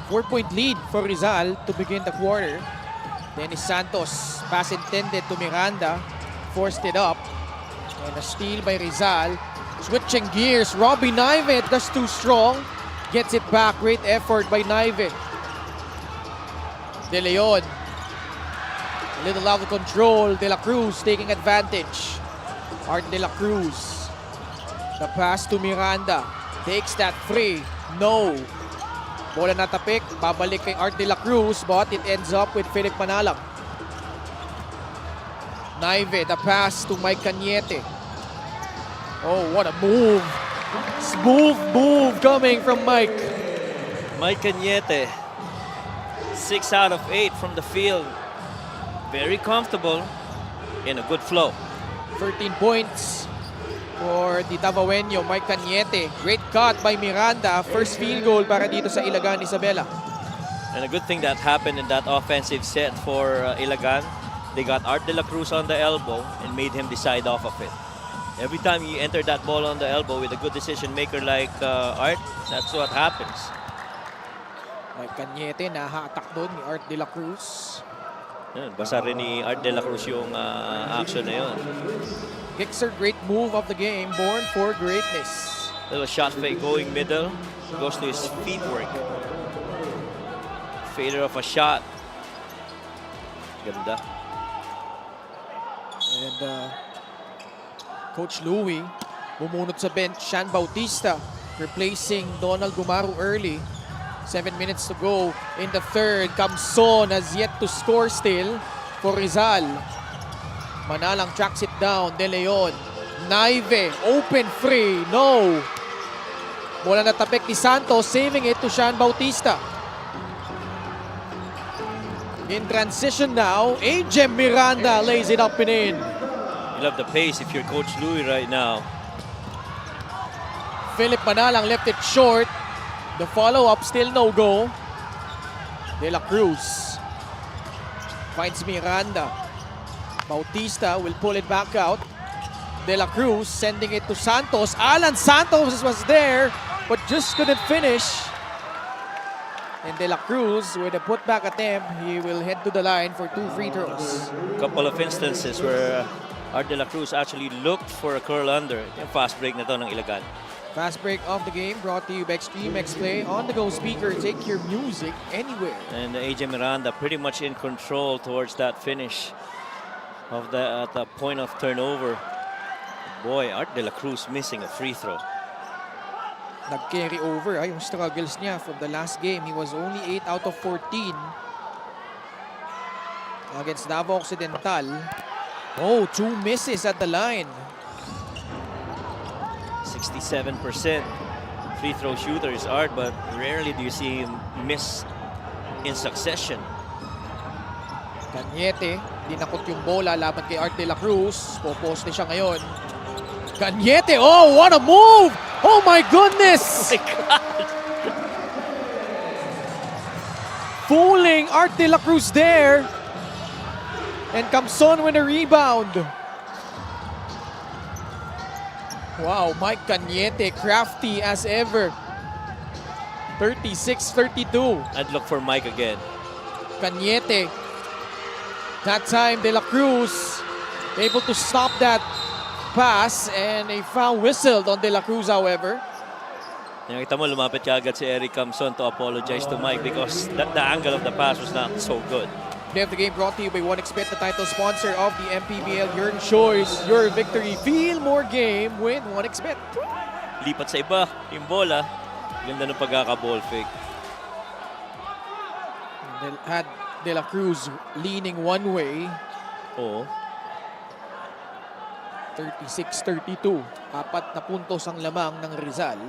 4-point lead for Rizal to begin the quarter. Dennis Santos, pass intended to Miranda, forced it up. And a steal by Rizal. Switching gears, Robbie Naive, that's too strong. Gets it back, great effort by Naive. De Leon, a little out of control. De La Cruz taking advantage. Art De La Cruz. The pass to Miranda. Takes that free. No. Bola natapik. Babalik kay Art De La Cruz, but it ends up with Philip Manalang. Naive, the pass to Mike Cañete. Oh, what a move. Smooth move coming from Mike. Mike Cañete, 6 out of 8 from the field. Very comfortable in a good flow. 13 points for the Tavaoeño, Mike Cañete. Great cut by Miranda. First field goal para dito sa Ilagan, Isabela. And a good thing that happened in that offensive set for Ilagan. They got Art De La Cruz on the elbow and made him decide off of it. Every time you enter that ball on the elbow with a good decision maker like Art, that's what happens. Mike Cañete, nahatak doon ni Art De La Cruz. Yan, basa rin ni Art De La Cruz yung action na yun. Gixer, great move of the game, born for greatness. Little shot fake going middle. Goes to his feet work. Fader of a shot. Ganda. And Coach Louie bumunot sa bench. Shan Bautista replacing Donald Gumaru early. 7 minutes to go in the third. Camson has yet to score still for Rizal. Manalang tracks it down. De Leon. Naive. Open free. No. Bola na tapik ni Santos. Saving it to Shan Bautista. In transition now. AJ Miranda lays it up and in. You love the pace if you're Coach Louie right now. Philip Manalang left it short. The follow-up still no go. De La Cruz finds Miranda. Bautista will pull it back out. De La Cruz sending it to Santos. Alan Santos was there but just couldn't finish. And De La Cruz with a putback attempt, he will head to the line for 2 free throws. Couple of instances where Art De La Cruz actually looked for a curl under. Yung fast break na to ng Ilagan. Fast break of the game brought to you by Extreme X Play. On the go speaker, take your music anywhere. And AJ Miranda pretty much in control towards that finish of the at the point of turnover. Boy, Art De La Cruz missing a free throw. Nag-carry over yung struggles niya from the last game. He was only 8 out of 14 against Davao Occidental. Oh, 2 misses at the line. 67% free throw shooter is Art, but rarely do you see him miss in succession. Cañete, dinakot yung bola laban kay Art De La Cruz. Poposte siya ngayon. Cañete, oh, what a move! Oh my goodness! Oh my God! Fooling Art De La Cruz there. And Camson with a rebound. Wow, Mike Cañete, crafty as ever. 36-32. I'd look for Mike again. Cañete. That time, De La Cruz able to stop that pass, and a foul whistled on De La Cruz, however. Nakita mo, lumapit ka agad si Eric Camson to apologize to Mike because the angle of the pass was not so good. Play of the game brought to you by 1xBet, the title sponsor of the MPBL. Your choice, your victory. Feel more game with 1xBet. Lipat sa iba, yung bola. Ganda ng pagkaka-ball fake. Had De La Cruz leaning one way. Oo. 36-32. 4 na puntos ang lamang ng Rizal.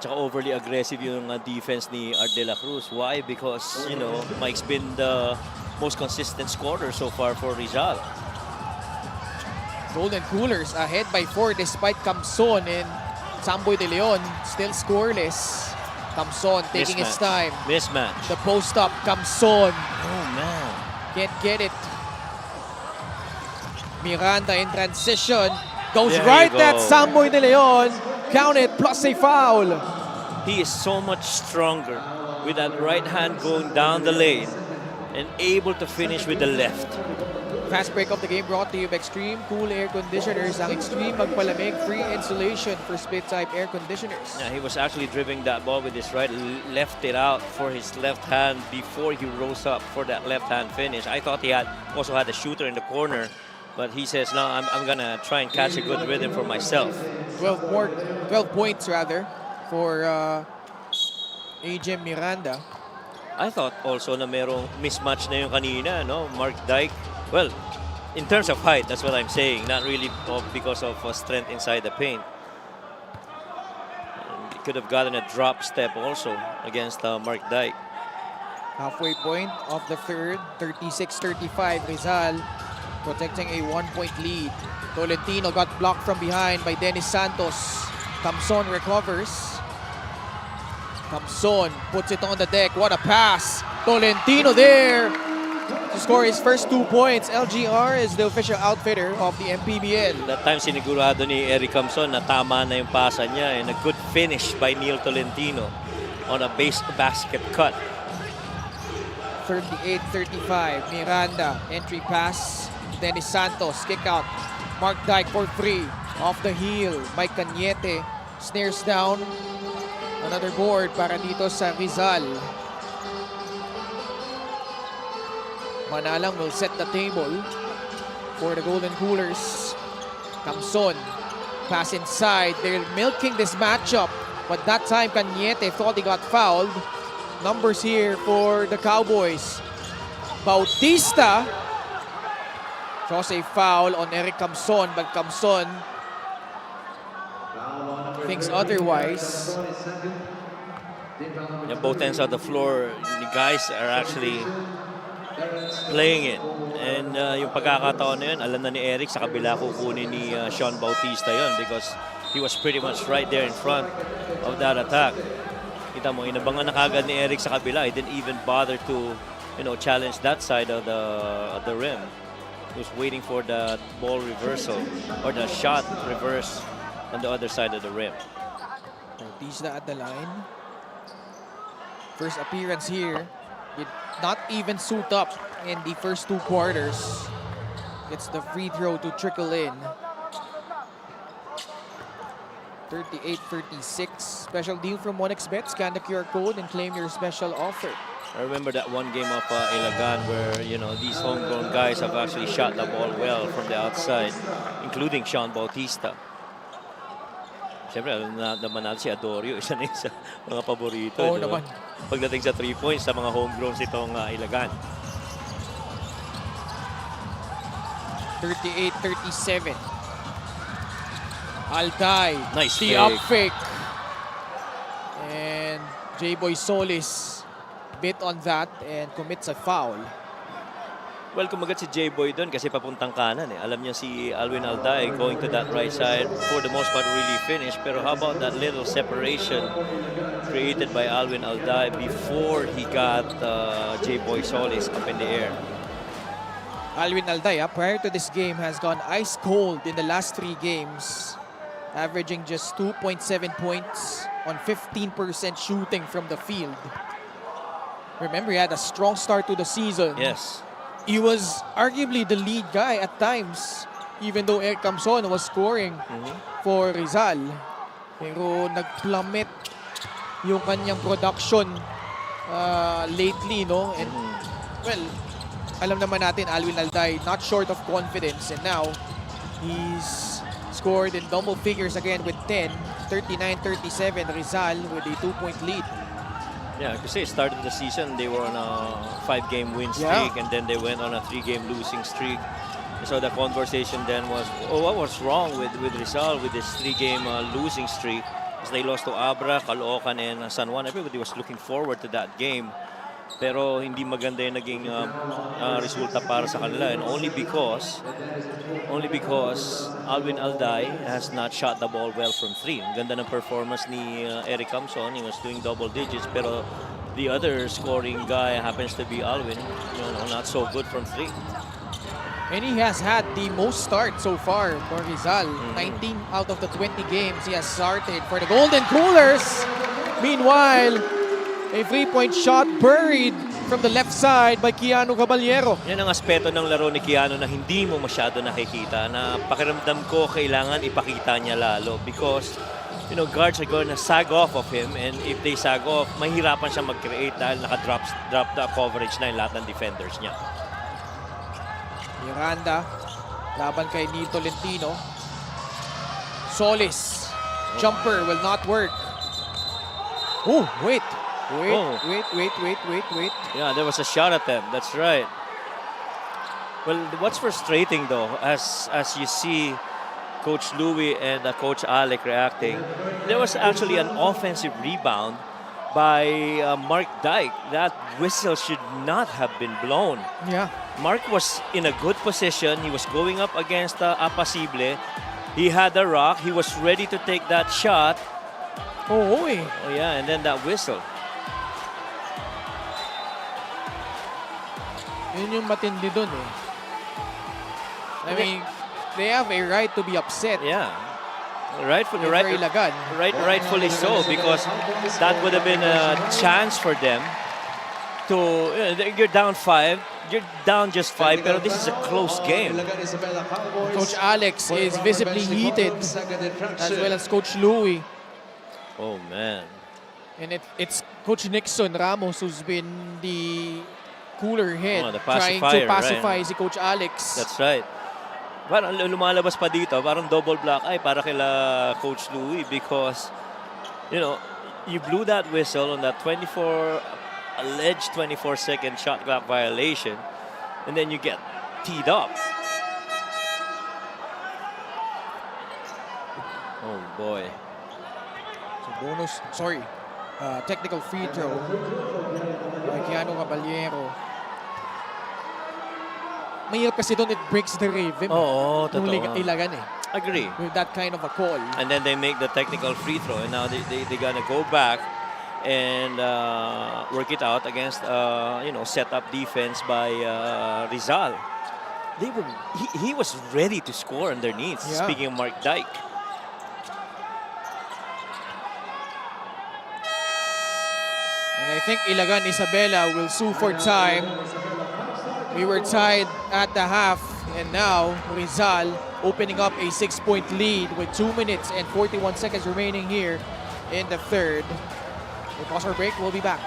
Tsaka overly aggressive yung defense ni Art De La Cruz. Why? Because, you know, Mike's been the most consistent scorer so far for Rizal. Golden Coolers ahead by 4 despite Camson and Samboy De Leon still scoreless. Camson taking his time. Mismatch. The post up, Camson. Oh, man. Can't get it. Miranda in transition. Goes There right you go. at Samboy De Leon. Count it, plus a foul. He is so much stronger with that right hand going down the lane and able to finish with the left. Fast break of the game brought to you by Extreme Cool Air Conditioners. Ang Extreme Magpalamig, free installation for split-type air conditioners. Yeah, he was actually dribbling that ball with his right, left it out for his left hand before he rose up for that left hand finish. I thought he also had a shooter in the corner, but he says, no, I'm going to try and catch a good rhythm for myself. 12 points rather for AJ Miranda. I thought also na merong mismatch na yung kanina, no? Mark Dyke. Well, in terms of height, that's what I'm saying. Not really because of strength inside the paint. And he could have gotten a drop step also against Mark Dyke. Halfway point of the third, 36-35. Rizal protecting a 1-point lead. Tolentino got blocked from behind by Dennis Santos. Camson recovers. Camson puts it on the deck. What a pass. Tolentino there to score his first 2 points. LGR is the official outfitter of the MPBL. That time sinigurado ni Eric Camson na tama na yung pasa niya and a good finish by Neil Tolentino on a basket cut. 38-35. Miranda, entry pass. Dennis Santos, kick out. Mark Dyke for 3. Off the heel. Mike Cañete snares down. Another board para dito sa Rizal. Manalang will set the table for the Golden Coolers. Camson, pass inside. They're milking this matchup. But that time, Cañete thought he got fouled. Numbers here for the Cowboys. Bautista draws a foul on Eric Camson, but Camson thinks otherwise. Yeah, both ends of the floor, the guys are actually playing it. And yung pagkakataon na yun, alam na ni Eric sa kabila kukunin ni Sean Bautista yun because he was pretty much right there in front of that attack. Kita mo, inabangan na kagad ni Eric sa kabila. He didn't even bother to, challenge that side of the rim. He was waiting for the ball reversal or the shot reverse on the other side of the rim. Bautista at the line. First appearance here. Did not even suit up in the first 2 quarters. Gets the free throw to trickle in. 38-36. Special deal from 1xBet. Scan the QR code and claim your special offer. I remember that one game of Ilagan where, these homegrown guys have actually shot the ball well from the outside, including Sean Bautista. Siyempre, alam naman natin si Adorio, isa na sa mga paborito. Oo naman. Pagdating sa 3 points sa mga homegrown itong Ilagan. 38-37. Alday. Nice the fake. up fake. And J-Boy Solis bit on that and commits a foul. Well, kumagat si J-Boy doon kasi papuntang kanan eh. Alam niya si Alwin Alday going to that right side for the most part really finish. Pero how about that little separation created by Alwin Alday before he got J-Boy Solis up in the air? Alwin Alday, prior to this game, has gone ice cold in the last 3 games, averaging just 2.7 points on 15% shooting from the field. Remember, he had a strong start to the season. Yes. He was arguably the lead guy at times, even though Eric Camson was scoring for Rizal. Pero nag-plummet yung kanyang production lately, no? And, well, alam naman natin, Alwin Alday, not short of confidence. And now, he's scored in double figures again with 10. 39-37, Rizal with a 2-point lead. Yeah, kasi started the season, they were on a 5-game win streak, and then they went on a 3-game losing streak. So the conversation then was, what was wrong with Rizal with this 3-game losing streak? As they lost to Abra, Caloocan, and San Juan. Everybody was looking forward to that game. Pero hindi maganda yung naging resulta para sa kanila, and only because Alwin Alday has not shot the ball well from 3. Ang ganda ng performance ni Eric Camson. He was doing double digits, pero the other scoring guy happens to be Alwin, not so good from 3. And he has had the most starts so far for Rizal. 19 out of the 20 games he has started for the Golden Coolers. Meanwhile, A 3-point shot buried from the left side by Keanu Caballero. Yan ang aspeto ng laro ni Keanu na hindi mo masyado nakikita, na pakiramdam ko kailangan ipakita niya lalo because guards are going to sag off of him, and if they sag off, mahirapan siya mag-create dahil naka-drop the coverage na yung lahat ng defenders niya. Miranda, laban kay Neil Tolentino. Solis, jumper will not work. Oh, wait. Wait. Yeah, there was a shot attempt. That's right. Well, what's frustrating though, as you see Coach Louie and Coach Alec reacting, there was actually an offensive rebound by Mark Dyke. That whistle should not have been blown. Yeah. Mark was in a good position. He was going up against Apacible. He had the rock. He was ready to take that shot. Oh, yeah, and then that whistle. Yun yung matindi dun eh. I mean, they have a right to be upset. Yeah. Rightfully, For Ilagan. rightfully so, because that would have been a chance for them to, you're down 5, you're down just 5, but this is a close game. Coach Alex is visibly heated, as well as Coach Louie. Oh, man. And it's Coach Nixon Ramos who's been the cooler head, The trying to pacifier, pacify right? si Coach Alex. That's right. Parang lumalabas pa dito, parang double black eye para kila Coach Louie because, you blew that whistle on that alleged 24-second shot clock violation, and then you get teed up. Oh, boy. Technical free throw by Keanu Caballero. Mahirap kasi doon, it breaks the rhythm. Oo, Nung totoo. Ilagan eh. Agree. With that kind of a call. And then they make the technical free throw, and now they gonna go back and work it out against set up defense by Rizal. He was ready to score underneath. Yeah. Speaking of Mark Dyke. And I think Ilagan Isabela will sue for time. We were tied at the half, and now Rizal opening up a 6-point lead with 2 minutes and 41 seconds remaining here in the third. We'll pause our break. We'll be back.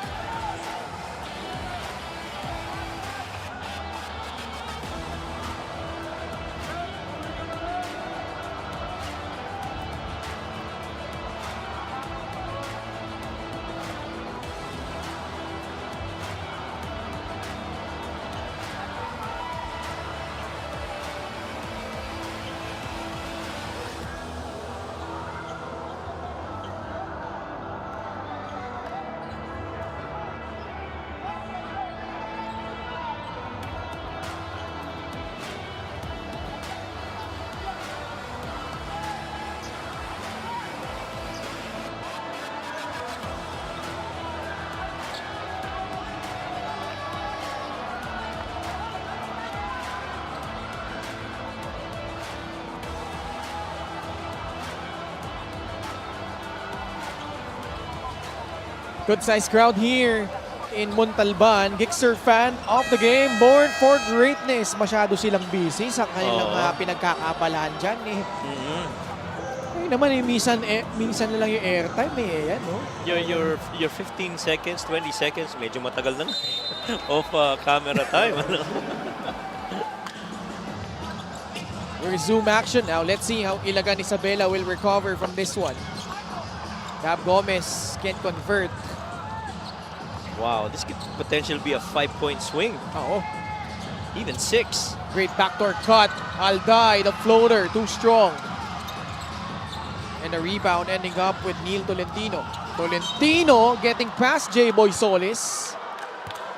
Good sized crowd here in Montalban. Gixer fan of the game, born for greatness. Masyado silang busy sa kanilang pinagkakabalahan dyan eh. Ay naman eh, minsan na lang yung airtime eh. Yan, no? Your 15 seconds, 20 seconds, medyo matagal na off camera time. We're zoom action now. Let's see how Ilagan Isabela will recover from this one. Gab Gomez can't convert. Wow, this could potentially be a 5-point swing. Oo. Even 6. Great backdoor cut. Alday, the floater, too strong. And the rebound ending up with Neil Tolentino. Tolentino getting past J-Boy Solis.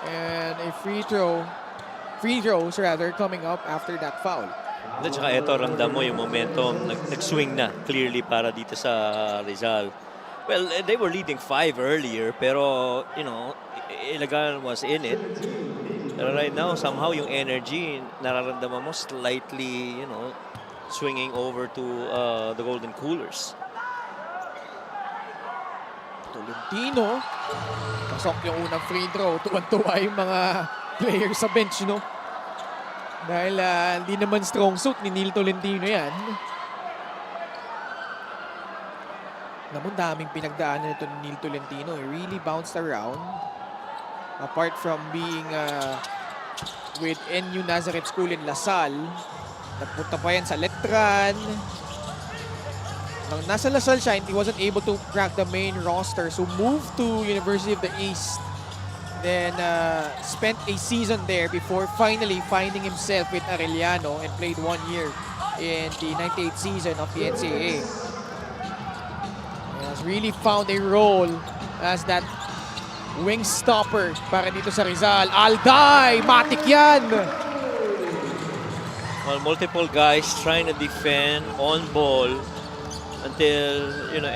And a free throws rather, coming up after that foul. At saka ito, ramdam mo yung momentum. Nag-swing na clearly para dito sa Rizal. Well, they were leading 5 earlier, pero, Ilagan was in it. Pero right now, somehow yung energy, nararamdaman mo slightly, swinging over to the Golden Coolers. Tolentino. Pasok yung unang free throw. Tuwan-tuwa yung mga players sa bench, no? Dahil hindi naman strong suit ni Neil Tolentino yan. Namun daming pinagdaanan nito ni Neil Tolentino. He really bounced around. Apart from being with NU Nazareth School in Lasal, nagpunta pa yan sa Letran. Nang nasa Lasal siya, he wasn't able to crack the main roster. So moved to University of the East. Then spent a season there before finally finding himself with Arellano and played 1 year in the 98th season of the NCAA. He has really found a role as that wing stopper para dito sa Rizal. Alday! Matik yan! Well, multiple guys trying to defend on ball until, you know,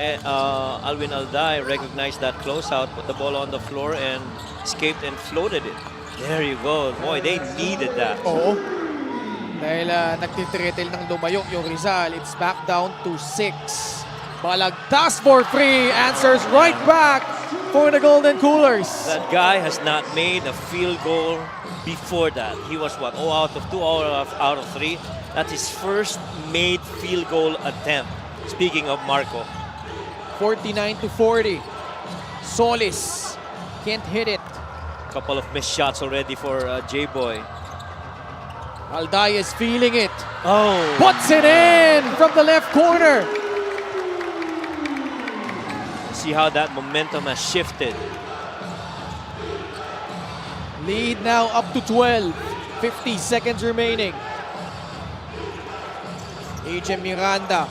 Alvin Alday recognized that closeout, put the ball on the floor and escaped and floated it. There you go. Boy, they needed that. Oo. Dahil nagtitritil ng lumayo yung Rizal. It's back down to 6. Balagtas for free. Answers right back for the Golden Coolers. That guy has not made a field goal before that. He was what? 0 out of 2, 0 out of 3. That's his first made field goal attempt. Speaking of Marco. 49-40. Solis can't hit it. Couple of missed shots already for J-Boy. Alday is feeling it. Oh! Puts it in from the left corner. See how that momentum has shifted. Lead now up to 12. 50 seconds remaining. AJ Miranda.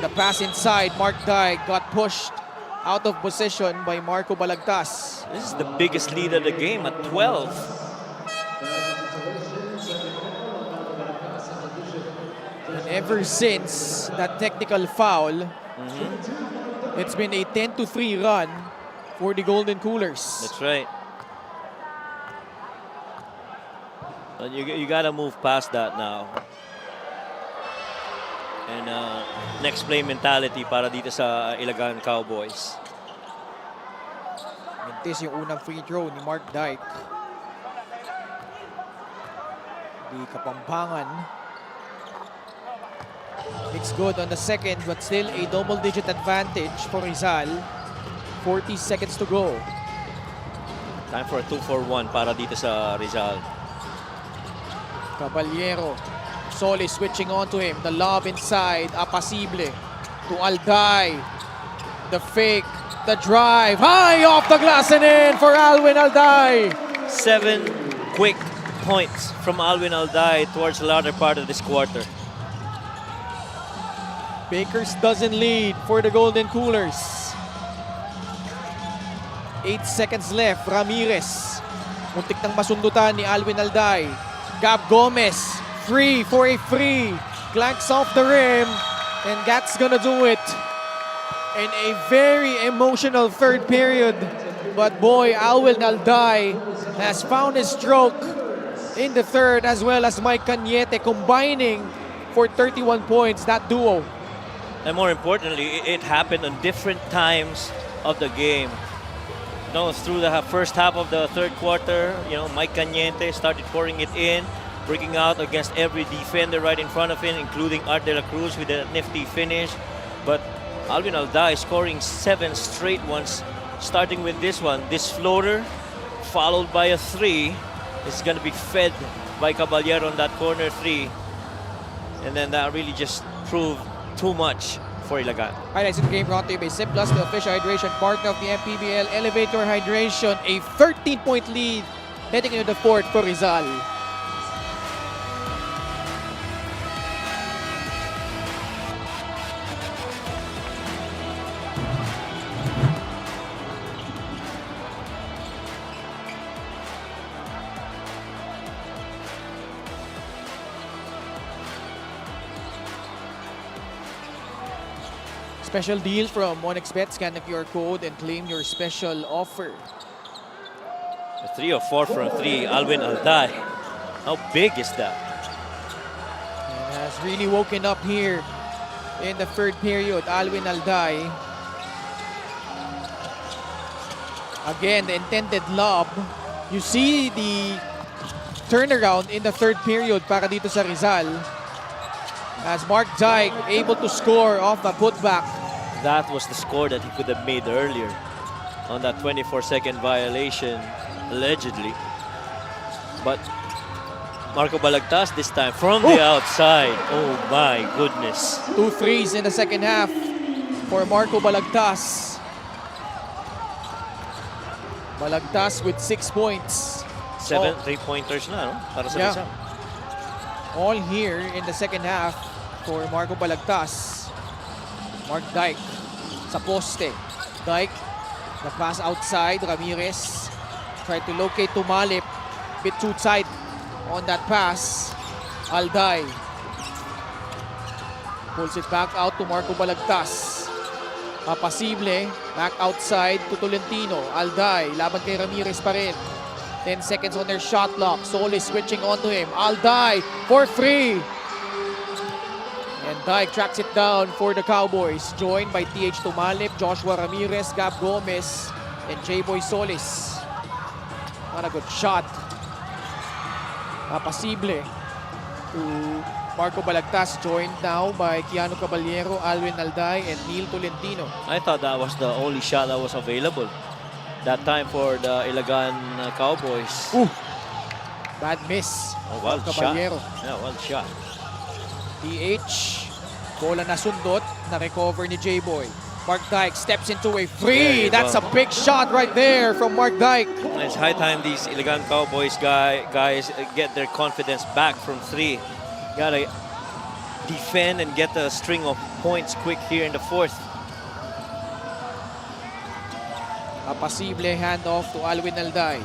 The pass inside. Mark Dye got pushed out of position by Marco Balagtas. This is the biggest lead of the game at 12. And ever since that technical foul, it's been a 10-3 run for the Golden Coolers. That's right. But you gotta move past that now. And next play mentality para dito sa Ilagan Cowboys. Mintis yung unang free throw ni Mark Dyke. Di kapampangan. It's good on the second, but still a double-digit advantage for Rizal. 40 seconds to go. Time for a 2-for-1 para dito sa Rizal. Caballero. Solis switching on to him. The lob inside. Apasible to Alday. The fake. The drive. High off the glass and in for Alwin Alday. 7 quick points from Alvin Alday towards the latter part of this quarter. Baker's dozen lead for the Golden Coolers. 8 seconds left. Ramirez. Muntik nang masundutan ni Alwin Alday. Gab Gomez. Free for a free. Clanks off the rim. And that's gonna do it. In a very emotional third period. But boy, Alwin Alday has found his stroke in the third, as well as Mike Cañete combining for 31 points, that duo. And more importantly, it happened on different times of the game. You know, through the first half of the third quarter, you know, Mike Cañete started pouring it in, breaking out against every defender right in front of him, including Art de la Cruz with a nifty finish. But Alvin Alday scoring 7 straight ones, starting with this one. This floater, followed by a 3. It's going to be fed by Caballero on that corner 3. And then that really just proved too much for Ilagan. Highlights of the game brought to you by Simplus, the official hydration partner of the MPBL. Elevator Hydration, a 13-point lead heading into the fourth for Rizal. Special deal from OneXBet. Scan the QR code and claim your special offer. A 3 or 4 from 3, Alvin Alday. How big is that? And has really woken up here in the third period. Alvin Alday. Again, the intended lob. You see the turnaround in the third period para dito sa Rizal. As Mark Dyke able to score off the putback. That was the score that he could have made earlier on that 24-second violation, allegedly. But Marco Balagtas this time from the outside. Oh my goodness. 2 threes in the second half for Marco Balagtas. Balagtas with 6 points. 7 3-pointers na, no? Para sa Rizal. All here in the second half for Marco Balagtas. Mark Dyke sa poste. Dyke, the pass outside. Ramirez tried to locate Tumalip. Bit too tight on that pass. Alday pulls it back out to Marco Balagtas. Pasible, back outside to Tolentino. Alday, laban kay Ramirez pa rin. 10 seconds on their shot clock. Solis switching onto him. Alday for 3. And Dyke tracks it down for the Cowboys. Joined by TH Tumalip, Joshua Ramirez, Gab Gomez, and J-Boy Solis. Not a good shot. Pasible to Marco Balagtas, joined now by Keanu Caballero, Alwin Alday, and Neil Tolentino. I thought that was the only shot that was available that time for the Ilagan Cowboys. Ooh, bad miss. Oh, well shot. Caballero. Yeah, well shot. TH, bola na sundot, na-recover ni J-Boy. Mark Dyke steps into a free. That's a big shot right there from Mark Dyke. It's high time these Ilagan Cowboys guys get their confidence back from 3. Gotta defend and get a string of points quick here in the 4th. Pasible handoff to Alwin Alday.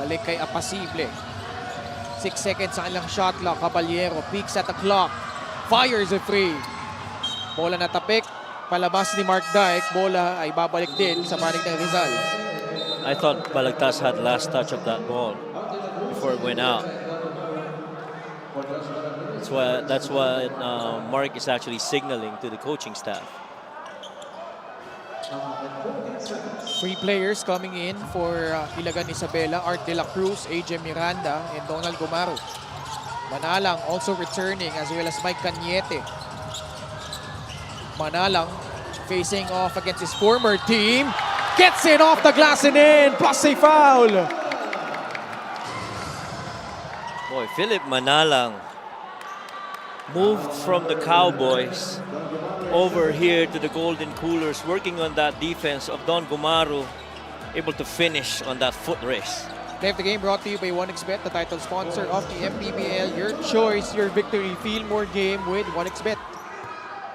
Balik kay Pasible. 6 seconds sa kanilang shot clock. Caballero peeks at the clock. Fires a free. Bola na tapik. Palabas ni Mark Dyke. Bola ay babalik din sa panig ng Rizal. I thought Balagtas had last touch of that ball before it went out. That's what Mark is actually signaling to the coaching staff. 3 players coming in for Ilagan Isabela. Art De La Cruz, AJ Miranda, and Donald Gumaro. Manalang also returning, as well as Mike Cañete. Manalang facing off against his former team. Gets it off the glass and in, plus a foul. Boy, Philip Manalang moved from the Cowboys over here to the Golden Coolers, working on that defense of Don Gumaro, able to finish on that foot race. Play of the game brought to you by 1xBet, the title sponsor of the MPBL. Your choice, your victory. Feel more game with 1xBet.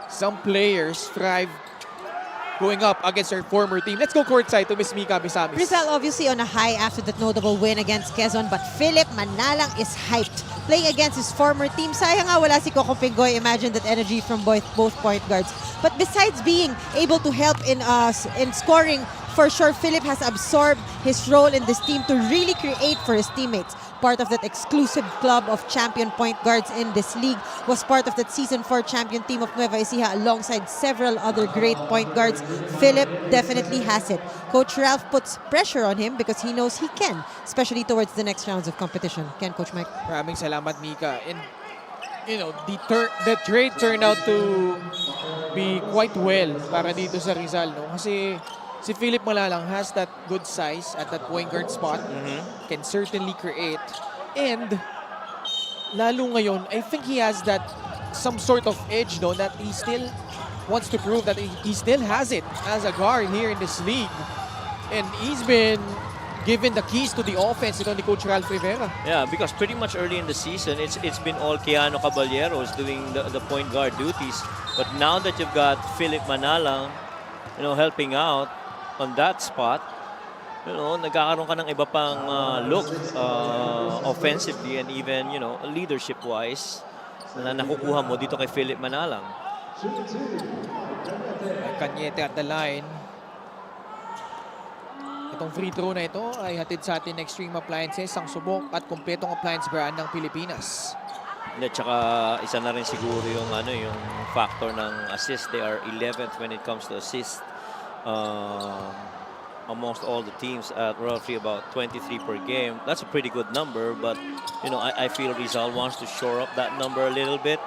Some players thrive going up against their former team. Let's go courtside to Miss Mika Bisamis. Rizal obviously on a high after that notable win against Quezon, but Philip Manalang is hyped. Playing against his former team. Sayang nga wala si Coco Pingoy. Imagine that energy from both point guards. But besides being able to help in scoring, for sure Philip has absorbed his role in this team to really create for his teammates. Part of that exclusive club of champion point guards in this league, was part of that Season 4 champion team of Nueva Ecija alongside several other great point guards. Philip definitely has it. Coach Ralph puts pressure on him because he knows he can, especially towards the next rounds of competition. Ken, Coach Mike? Maraming salamat, Mika. And, you know, the trade turned out to be quite well para dito sa Rizal, no? Kasi si Philip Manalang has that good size at that point guard spot. Can certainly create. And lalo ngayon, I think he has that some sort of edge, no, that he still wants to prove that he still has it as a guard here in this league. And he's been given the keys to the offense ni Coach Ralph Rivera. Yeah, because pretty much early in the season, it's been all Keanu Caballeros doing the point guard duties. But now that you've got Philip Manalang, you know, helping out on that spot, you know, nagkakaroon ka ng iba pang look offensively and even, you know, leadership-wise na nakukuha mo dito kay Philip Manalang. Cañete at the line. Itong free throw na ito ay hatid sa atin Extreme Appliances, ang subok at kumpletong appliance brand ng Pilipinas. At saka isa na rin siguro yung factor ng assist. They are 11th when it comes to assist amongst all the teams at roughly about 23 per game. That's a pretty good number, but I feel Rizal wants to shore up that number a little bit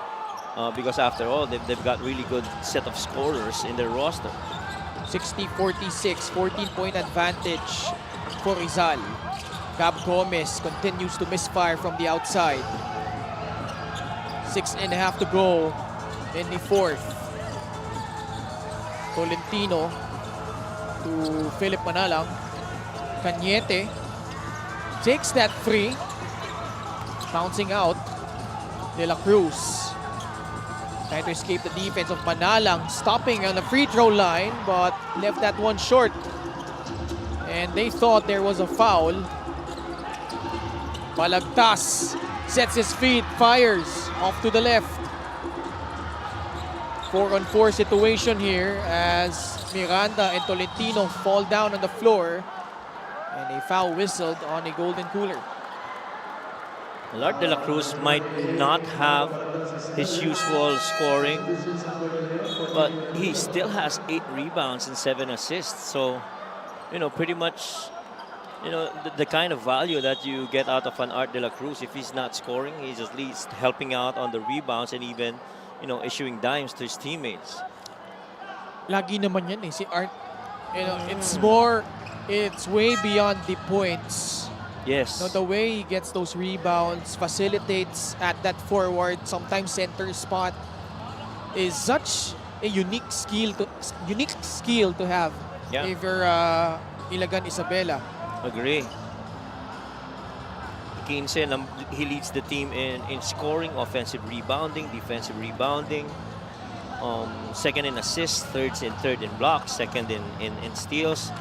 because after all, they've got really good set of scorers in their roster. 60-46, 14-point advantage for Rizal. Gab Gomez continues to misfire from the outside. 6.5 to go in the fourth. Tolentino to Philip Manalang. Cañete takes that free. Bouncing out. De La Cruz trying to escape the defense of Manalang, stopping on the free throw line, but left that one short. And they thought there was a foul. Balagtas sets his feet, fires off to the left. 4-on-4 situation here as Miranda and Tolentino fall down on the floor, and a foul whistled on a golden cooler. Lord De La Cruz might not have his usual scoring, but he still has 8 rebounds and 7 assists. So, pretty much, the kind of value that you get out of an Art De La Cruz, if he's not scoring, he's at least helping out on the rebounds and even, issuing dimes to his teammates. Lagi naman yan eh, si Art. It's way beyond the points. Yes. The way he gets those rebounds, facilitates at that forward, sometimes center spot, is such a unique skill to have. Yeah. If you're Ilagan Isabela. Agree. 15, he leads the team in scoring, offensive rebounding, defensive rebounding, second in assists, third in blocks, second in steals.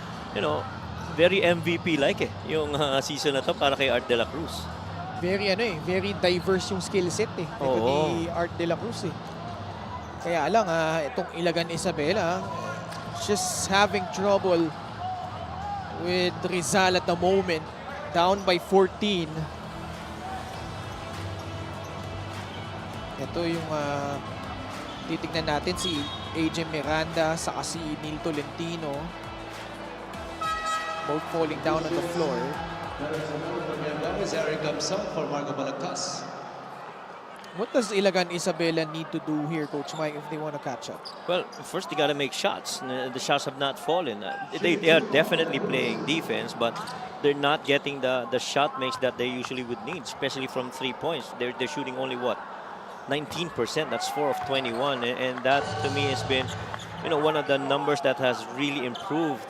Very MVP-like yung season na to para kay Art De La Cruz. Very diverse yung skill set eh. Ito ni Art De La Cruz eh. Kaya lang, itong Ilagan Isabela, just having trouble with Rizal at the moment. Down by 14. Ito yung titignan natin si AJ Miranda saka si Neil Tolentino. Both falling down on the floor. What does Ilagan Isabela need to do here, Coach Mike, if they want to catch up? Well, first they got to make shots. The shots have not fallen. They are definitely playing defense, but they're not getting the shot makes that they usually would need, especially from 3 points. They're shooting only what? 19%. That's 4 of 21, and that to me has been, one of the numbers that has really improved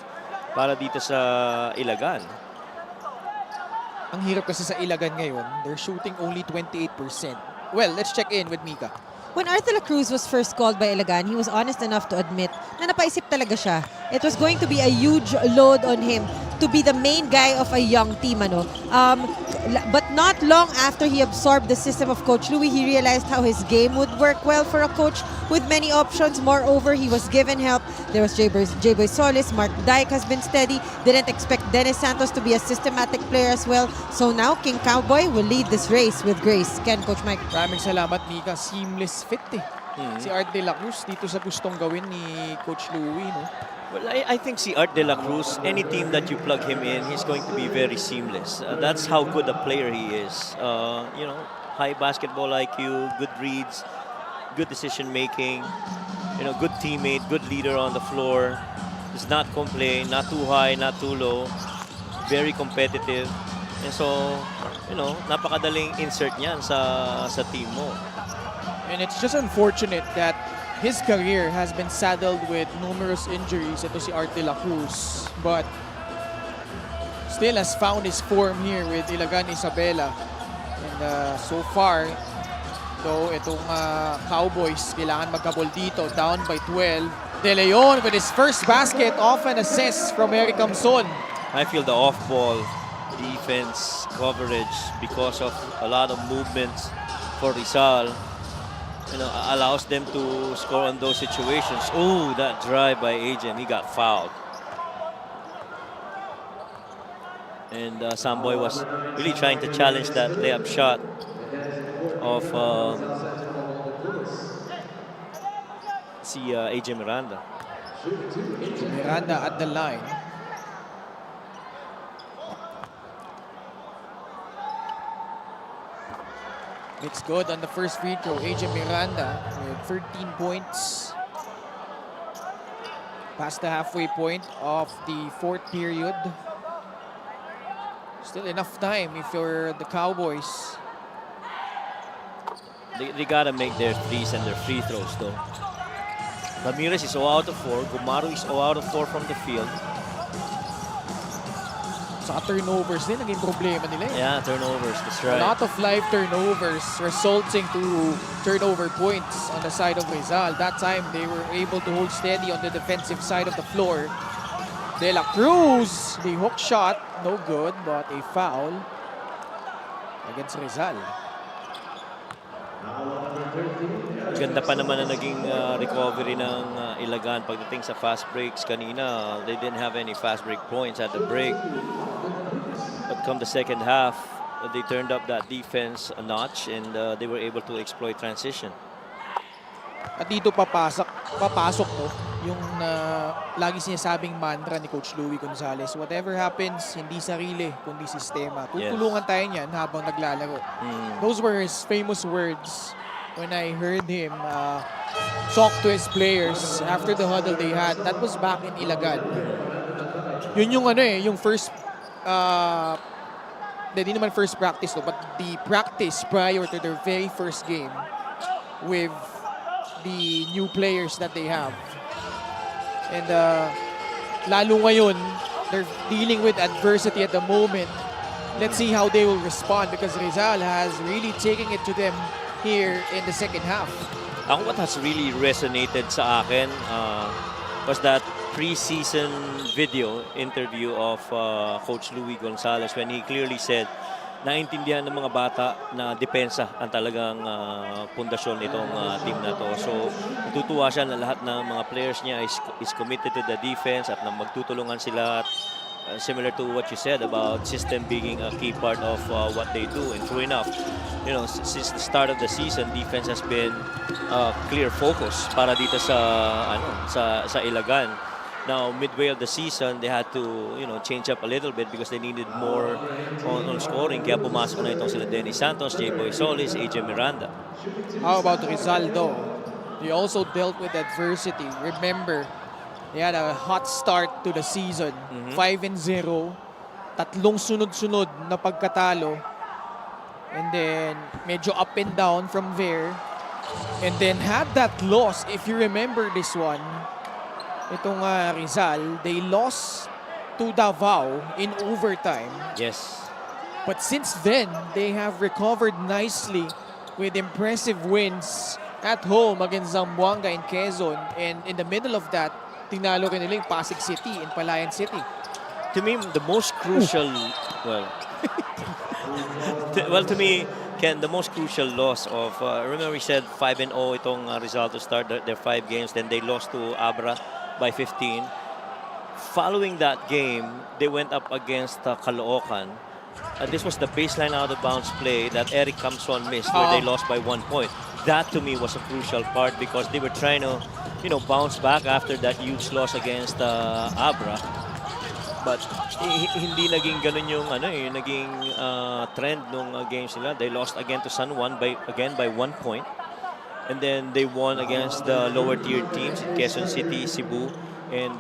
para dito sa Ilagan. Ang hirap kasi sa Ilagan ngayon, they're shooting only 28%. Well, let's check in with Mika. When Art De La Cruz was first called by Ilagan, he was honest enough to admit na napaisip talaga siya. It was going to be a huge load on him to be the main guy of a young team. But not long after he absorbed the system of Coach Louie, he realized how his game would work well for a coach with many options. Moreover, he was given help. There was J-Boy Solis, Mark Dyke has been steady. Didn't expect Dennis Santos to be a systematic player as well. So now, King Cowboy will lead this race with grace. Ken, Coach Mike. Maraming salamat, Mika. Seamless fit eh. Si Art De La Cruz dito sa gustong gawin ni Coach Louie, no? Well, I think si Art De La Cruz, any team that you plug him in, he's going to be very seamless. That's how good a player he is. High basketball IQ, good reads, good decision making, good teammate, good leader on the floor. Does not complain, not too high, not too low. Very competitive. And so, napakadaling insert niyan sa team mo. And it's just unfortunate that his career has been saddled with numerous injuries. Ito si Art De La Cruz. But still has found his form here with Ilagan Isabela. And so far, though, itong Cowboys, kailangan magkabol dito. Down by 12. De Leon with his first basket off an assist from Eric Camson. I feel the off-ball defense coverage because of a lot of movements for Rizal. Allows them to score on those situations. Oh, that drive by Ajem, he got fouled. And Samboy was really trying to challenge that layup shot of Miranda at the line. It's good on the first free throw. AJ Miranda with 13 points. Past the halfway point of the fourth period. Still enough time if you're the Cowboys. They gotta make their threes and their free throws though. Ramirez is 0 out of 4. Gumaru is 0 out of 4 from the field. Sa turnovers din, naging problema nila eh. Yeah, turnovers. That's A right. lot of live turnovers resulting to turnover points on the side of Rizal. That time, they were able to hold steady on the defensive side of the floor. De La Cruz, the hook shot, no good, but a foul against Rizal. Ganda pa naman na naging recovery ng Ilagan pagdating sa fast breaks kanina. They didn't have any fast break points at the break. But come the second half, they turned up that defense a notch and they were able to exploit transition. At dito papasok no, yung lagi sinasabing mantra ni Coach Louie Gonzalez. Whatever happens, hindi sarili, kundi sistema. Tutulungan tayo niyan habang naglalaro. Those were his famous words when I heard him talk to his players after the huddle they had. That was back in Ilagan. Yun yung yung first hindi naman first practice no, but the practice prior to their very first game with the new players that they have. And lalo ngayon, they're dealing with adversity at the moment. Let's see how they will respond because Rizal has really taken it to them here in the second half. What has really resonated sa akin was that pre-season video interview of Coach Louie Gonzalez when he clearly said naintindihan ng mga bata na depensa ang talagang pundasyon nitong team na to. So, natutuwa siya na lahat ng mga players niya is committed to the defense at na magtutulungan sila. Similar to what you said about system being a key part of what they do. And true enough, you know, since the start of the season, defense has been a clear focus para dito sa Ilagan. Now, midway of the season, they had to, you know, change up a little bit because they needed more on scoring. Kaya pumasok na itong sila Dennis Santos, J-Boy Solis, AJ Miranda. How about Rizal though? They also dealt with adversity. Remember, they had a hot start to the season. 5-0. Tatlong sunod-sunod na pagkatalo. And then, medyo up and down from there. And then had that loss, if you remember this one, itong Rizal, they lost to Davao in overtime. Yes. But since then, they have recovered nicely with impressive wins at home against Zamboanga and Quezon. And in the middle of that, tinalo rin nila yung Pasig City and Palayan City. To me, the most crucial, to me, Ken, the most crucial loss of, remember we said 5-0 itong result to start their 5 games, then they lost to Abra by 15. Following that game, they went up against Caloocan. This was the baseline out of bounds play that Eric Camson missed where they lost by 1 point. That to me was a crucial part because they were trying to, you know, bounce back after that huge loss against Abra. But hindi naging ganun yung naging trend nung games nila. They lost again to San Juan by 1 point. And then they won against the lower tier teams, Quezon City, Cebu, and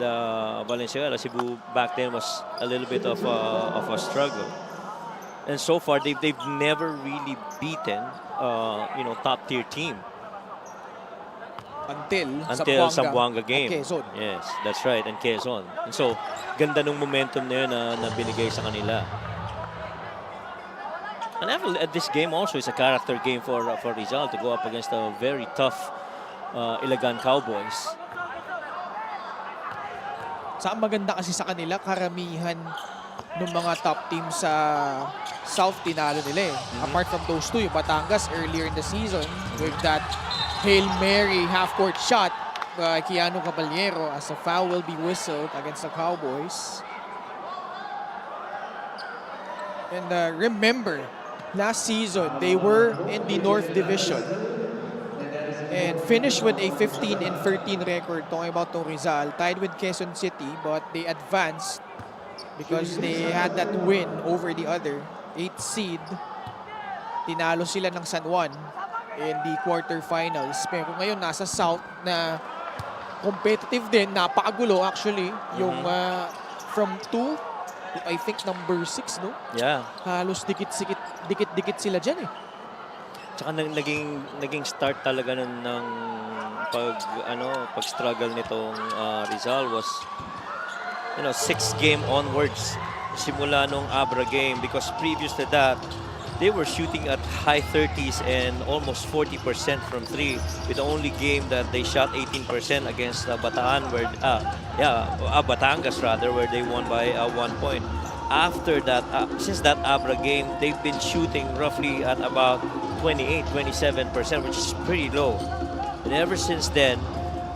Valenzuela. Cebu back then was a little bit of a struggle. And so far, they've never really beaten, top tier team. Until Zamboanga game. Quezon. Yes, that's right, and Quezon. And so, ganda nung momentum na yun na binigay sa kanila. And at this game also is a character game for Rizal to go up against a very tough Ilagan Cowboys. Saan maganda kasi sa kanila, karamihan ng mga top teams sa South tinalo nila eh. Apart from those two, yung Batangas earlier in the season with that Hail Mary half-court shot by Keanu Caballero as a foul will be whistled against the Cowboys. And remember, last season, they were in the North Division and finished with a 15-13 record. Talking about the Rizal, tied with Quezon City, but they tinalo sila ng San Juan in the quarterfinals. Pero ngayon nasa South na competitive din, napakagulo actually. Yung from 2 to I think number 6, no? Yeah. Halos dikit-dikit sila dyan eh. Tsaka naging start talaga ng pag-struggle nitong Rizal was 6 game onwards simula nung Abra game, because previous to that they were shooting at high 30s and almost 40% from 3, with the only game that they shot 18% against Batangas rather, where they won by 1 point. After that, since that Abra game, they've been shooting roughly at about 28-27%, which is pretty low. And ever since then,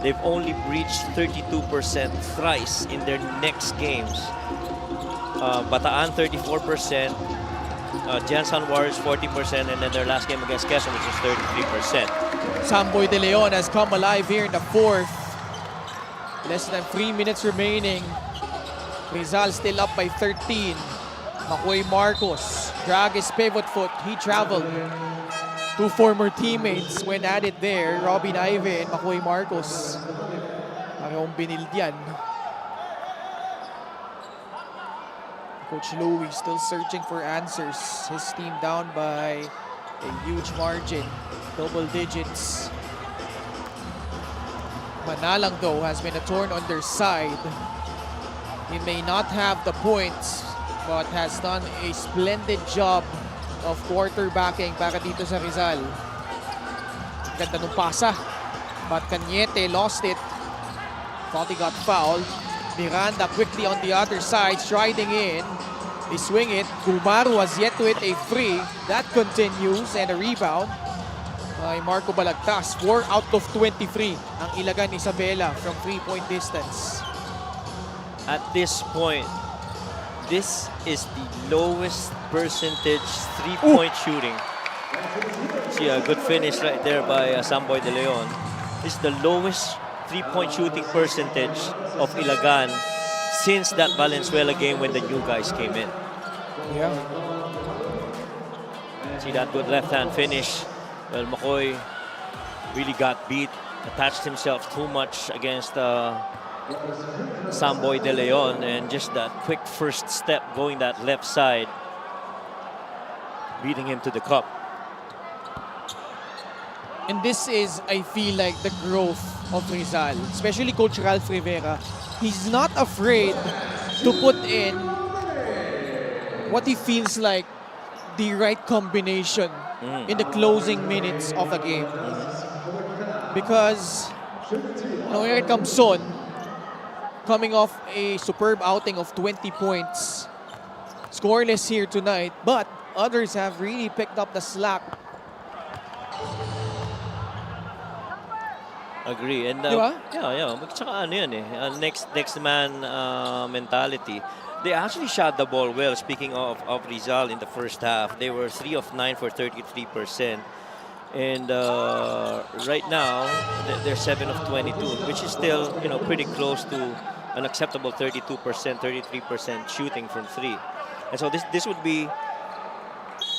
they've only reached 32% thrice in their next games. Bataan 34%, Jansan Warriors 40%, and then their last game against Quezon, which is 33%. Samboy de Leon has come alive here in the 4th. Less than 3 minutes remaining. Rizal still up by 13. Makoy Marcos drag his pivot foot. He traveled. 2 former teammates when added there, Robin Ive and Makoy Marcos. Parehong binildian. Coach Louie still searching for answers. His team down by a huge margin, double digits. Manalang though has been a thorn on their side. He may not have the points, but has done a splendid job of quarterbacking para dito sa Rizal. Ganda nung pasa, but Cañete lost it. Thought he got fouled. Miranda quickly on the other side, striding in. They swing it. Gumaru has yet to hit a free. That continues, and a rebound by Marco Balagtas. 4 out of 23 ang Ilagan Isabela from 3-point distance. At this point, this is the lowest percentage 3-point shooting. See a good finish right there by Samboy de Leon. This is the lowest 3-point shooting percentage of Ilagan since that Valenzuela game when the new guys came in. Yeah. See that good left-hand finish. Well, McCoy really got beat, attached himself too much against Samboy de Leon, and just that quick first step going that left side, beating him to the cup. And this is, I feel like, the growth of Rizal, especially Coach Ralph Rivera. He's not afraid to put in what he feels like the right combination in the closing minutes of a game. Because, here it comes Son, coming off a superb outing of 20 points. Scoreless here tonight, but others have really picked up the slack. Agree. And Di ba? yeah. Tsaka ano yan eh, next man mentality. They actually shot the ball well. Speaking of Rizal in the first half, they were 3 of 9 for 33%. And right now, they're 7 of 22, which is still, pretty close to an acceptable 32%, 33% shooting from 3. And so this would be,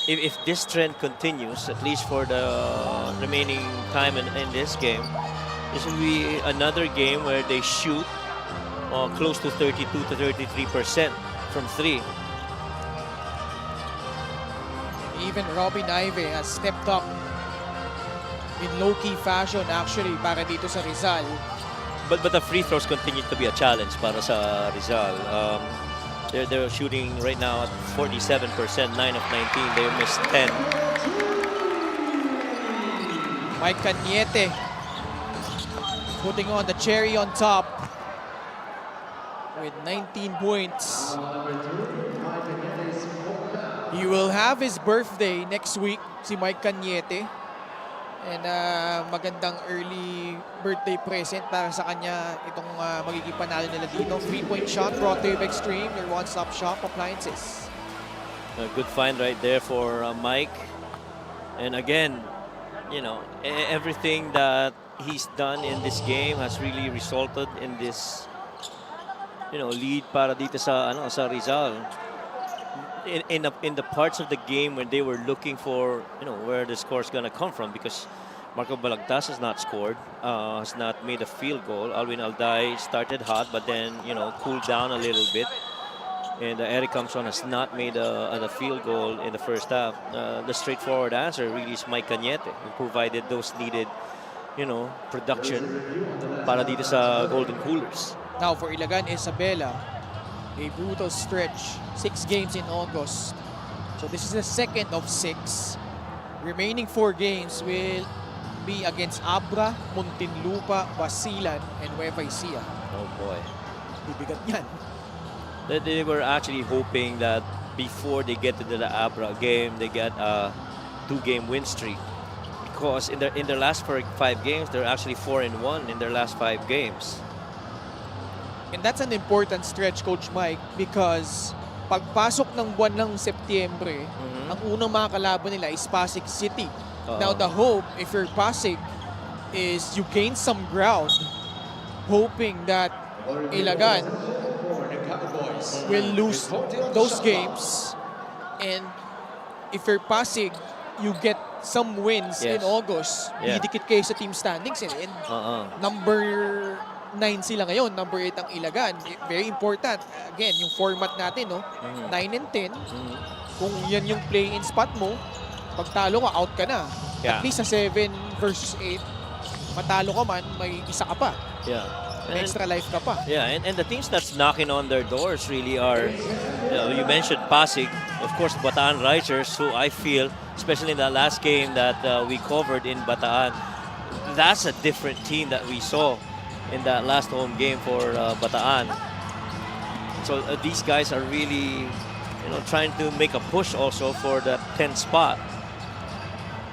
if this trend continues, at least for the remaining time in this game, this will be another game where they shoot close to 32 to 33% from 3. Even Robin Ive has stepped up in low-key fashion actually para dito sa Rizal. But the free throws continue to be a challenge para sa Rizal. They're shooting right now at 47%, 9 of 19. They missed 10. Mike Cañete putting on the cherry on top with 19 points. He will have his birthday next week, si Mike Cañete. And magandang early birthday present para sa kanya itong magiging panalo nila dito. 3-point shot brought to you by Extreme, your one-stop shop appliances. A good find right there for Mike. And again, everything that he's done in this game has really resulted in this, lead para dito sa Rizal. in the parts of the game when they were looking for, where the score is gonna come from, because Marco Balagtas has not scored, has not made a field goal. Alwin Alday started hot, but then cooled down a little bit. And Eric Camson has not made a field goal in the first half. The straightforward answer really is Mike Cañete, who provided those needed, production para dito sa Golden Coolers. Now for Ilagan Isabela, a brutal stretch. 6 games in August. So this is the second of 6. Remaining 4 games will be against Abra, Muntinlupa, Basilan, and Nueva Ecija. Oh boy. Bibigat yan. They were actually hoping that before they get to the Abra game, they get a 2-game win streak. Because in their last 5 games, they're actually 4-1 in their last 5 games. And that's an important stretch, Coach Mike, because pagpasok ng buwan ng Setyembre, ang unang mga kalaban nila is Pasig City. Now the hope, if you're Pasig, is you gain some ground, hoping that Ilagan will lose those games. And if you're Pasig, you get some wins in August. Didikit kayo sa team standings. And number 9 sila ngayon, number 8 ang Ilagan. Very important. Again, yung format natin, 9 and 10. Kung yan yung play-in spot mo, pag talo ka, out ka na. At least sa 7 versus 8, matalo ka man, may isa ka pa. May extra life ka pa. And the teams that's knocking on their doors really are, you mentioned Pasig, of course, Bataan Risers, who I feel, especially in that last game that we covered in Bataan, that's a different team that we saw in that last home game for Bataan. So these guys are really, trying to make a push also for the 10th spot,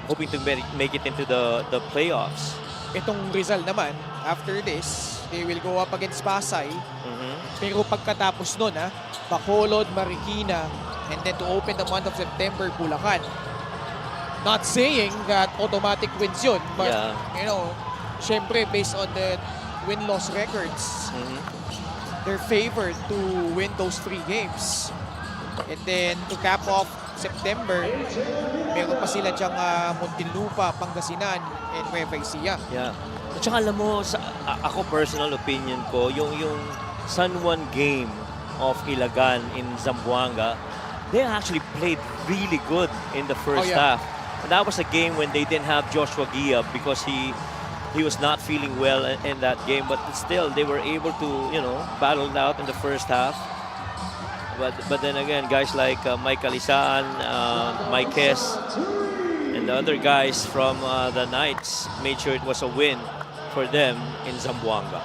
hoping to make it into the playoffs. Itong Rizal naman, after this, they will go up against Pasay. Pero pagkatapos nun, Bacolod, Marikina, and then to open the month of September, Bulacan. Not saying that automatic wins yun, but, syempre, based on the win-loss records, they're favored to win those 3 games. And then, to cap off September, meron pa sila diyang Muntinlupa, Pangasinan, and Nueva Ecija. At saka alam mo, ako personal opinion ko, yung San Juan game of Ilagan in Zamboanga, they actually played really good in the first half. And that was a game when they didn't have Joshua Gia because he was not feeling well in that game. But still, they were able to, battle it out in the first half. But then again, guys like Mike Alisaan, Mike Hess, and the other guys from the Knights made sure it was a win for them in Zamboanga.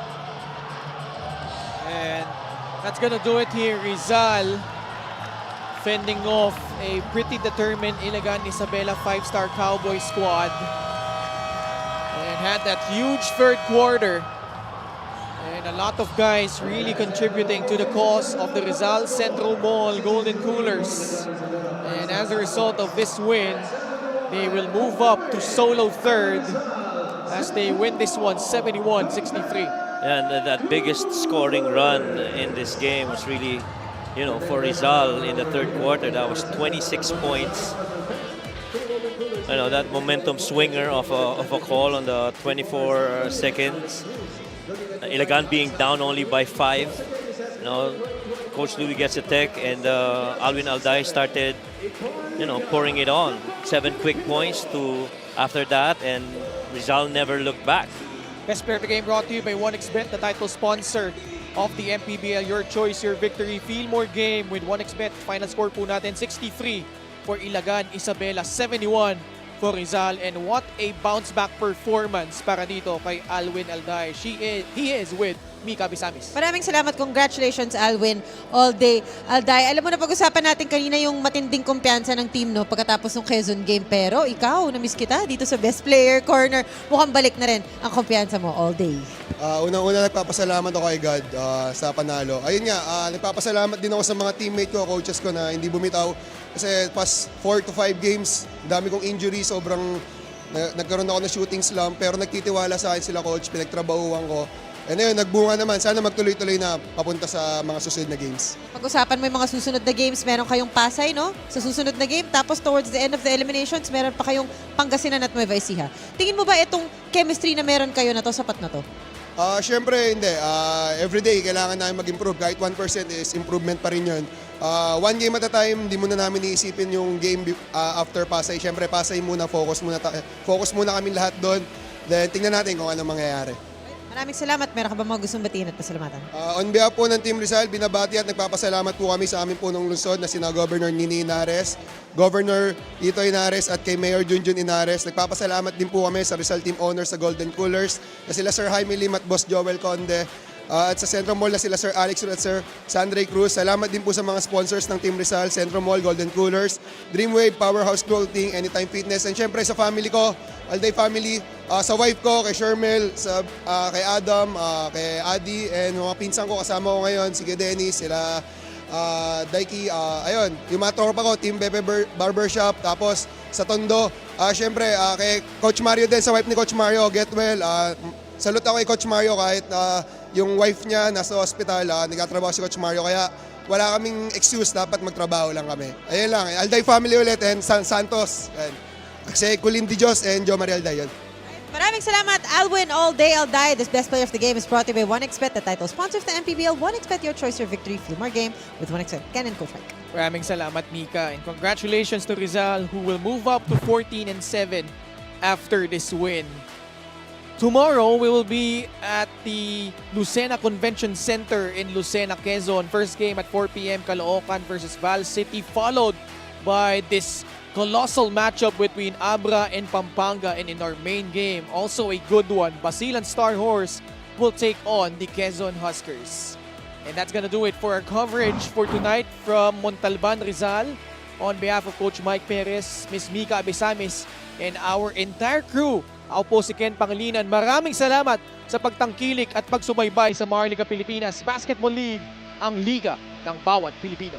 And that's gonna do it here. Rizal fending off a pretty determined Ilagan Isabela 5-star Cowboy squad. And had that huge third quarter. And a lot of guys really contributing to the cause of the Rizal Centro Mall Golden Coolers. And as a result of this win, they will move up to solo third as they win this one 71-63. And that biggest scoring run in this game was really, for Rizal in the third quarter. That was 26 points. That momentum swinger of a call on the 24 seconds. Ilagan being down only by 5. Coach Louis gets a tech, and Alwin Alday started, pouring it on. 7 quick points after that, and Rizal never looked back. Best player of the game brought to you by 1xBet, the title sponsor of the MPBL. Your choice, your victory. Feel more game with 1xBet. Final score po natin 63 for Ilagan Isabela, 71 for Rizal. And what a bounce back performance para dito kay Alwin Alday. He is with Mika Bisamis. Maraming salamat. Congratulations, Alwin, all day. Alday, alam mo na pag-usapan natin kanina yung matinding kumpiyansa ng team pagkatapos ng Quezon game. Pero ikaw, na-miss kita dito sa Best Player Corner. Mukhang balik na rin ang kumpiyansa mo all day. Unang-una nagpapasalamat ako kay God sa panalo. Ayun nga, nagpapasalamat din ako sa mga teammate ko, coaches ko na hindi bumitaw. Kasi past 4 to 5 games, dami kong injury, sobrang nagkaroon ako ng shooting slump. Pero nagtitiwala sa akin sila coach, pinagtrabahuan ko. And ayun, nagbunga naman. Sana magtuloy-tuloy na papunta sa mga susunod na games. Pag-usapan mo yung mga susunod na games, meron kayong Pasay, no? Sa susunod na game. Tapos towards the end of the eliminations, meron pa kayong Pangasinan at Nueva Ecija. Tingin mo ba itong chemistry na meron kayo na to, sapat na to? Siyempre, hindi. Everyday, kailangan namin mag-improve. Kahit 1% is improvement pa rin yun. One game at a time, hindi muna namin iisipin yung game after Pasay. Siyempre, Pasay muna, focus muna kami lahat doon. Then, tingnan natin kung ano mangyayari. Maraming salamat. Meron ka ba mga gustong batiin at pasalamatan? On behalf po ng Team Rizal, binabati at nagpapasalamat po kami sa amin po ng lungsod na sina Governor Nini Inares, Governor Ito Inares at kay Mayor Junjun Inares. Nagpapasalamat din po kami sa Rizal Team Owners sa Golden Coolers na sila Sir Jaime Lim at Boss Joel Conde. At sa Centro Mall na sila Sir Alex at Sir Sandre Cruz. Salamat din po sa mga sponsors ng Team Rizal, Centro Mall, Golden Coolers, Dreamwave, Powerhouse Clothing, Anytime Fitness. And syempre sa family ko, Alday family, sa wife ko, kay Shermel, kay Adam, kay Adi, and mga pinsan ko kasama ko ngayon, si Dennis, sila Daiki, ayun, yung mga tropa ko, Team Bebe Barbershop, tapos sa Tondo, syempre kay Coach Mario din, sa wife ni Coach Mario, get well, salute ako kay Coach Mario kahit yung wife niya nasa hospital, nagtatrabaho si Coach Mario, kaya wala kaming excuse, dapat magtrabaho lang kami. Ayun lang, Alday family ulit, and Santos, kasi Kulin Di Diyos and Jo Maria Alday, yun. Maraming salamat. I'll win all day, I'll die. This best player of the game is brought to you by 1xBet, the title sponsor of the MPBL. 1xBet, your choice, your victory. Feel more game with 1xBet. Ken and Coach Mike. Maraming salamat, Mika. And congratulations to Rizal, who will move up to 14-7 after this win. Tomorrow, we will be at the Lucena Convention Center in Lucena, Quezon. First game at 4 p.m. Caloocan versus Val City, followed by this colossal matchup between Abra and Pampanga. And in our main game, also a good one, Basilan Star Horse will take on the Quezon Huskers. And that's gonna do it for our coverage for tonight from Montalban, Rizal. On behalf of Coach Mike Perez, Miss Mika Abesamis, and our entire crew, ako po si Ken Pangilinan. Maraming salamat sa pagtangkilik at pagsubaybay sa Maharlika Pilipinas Basketball League, ang liga ng bawat Pilipino.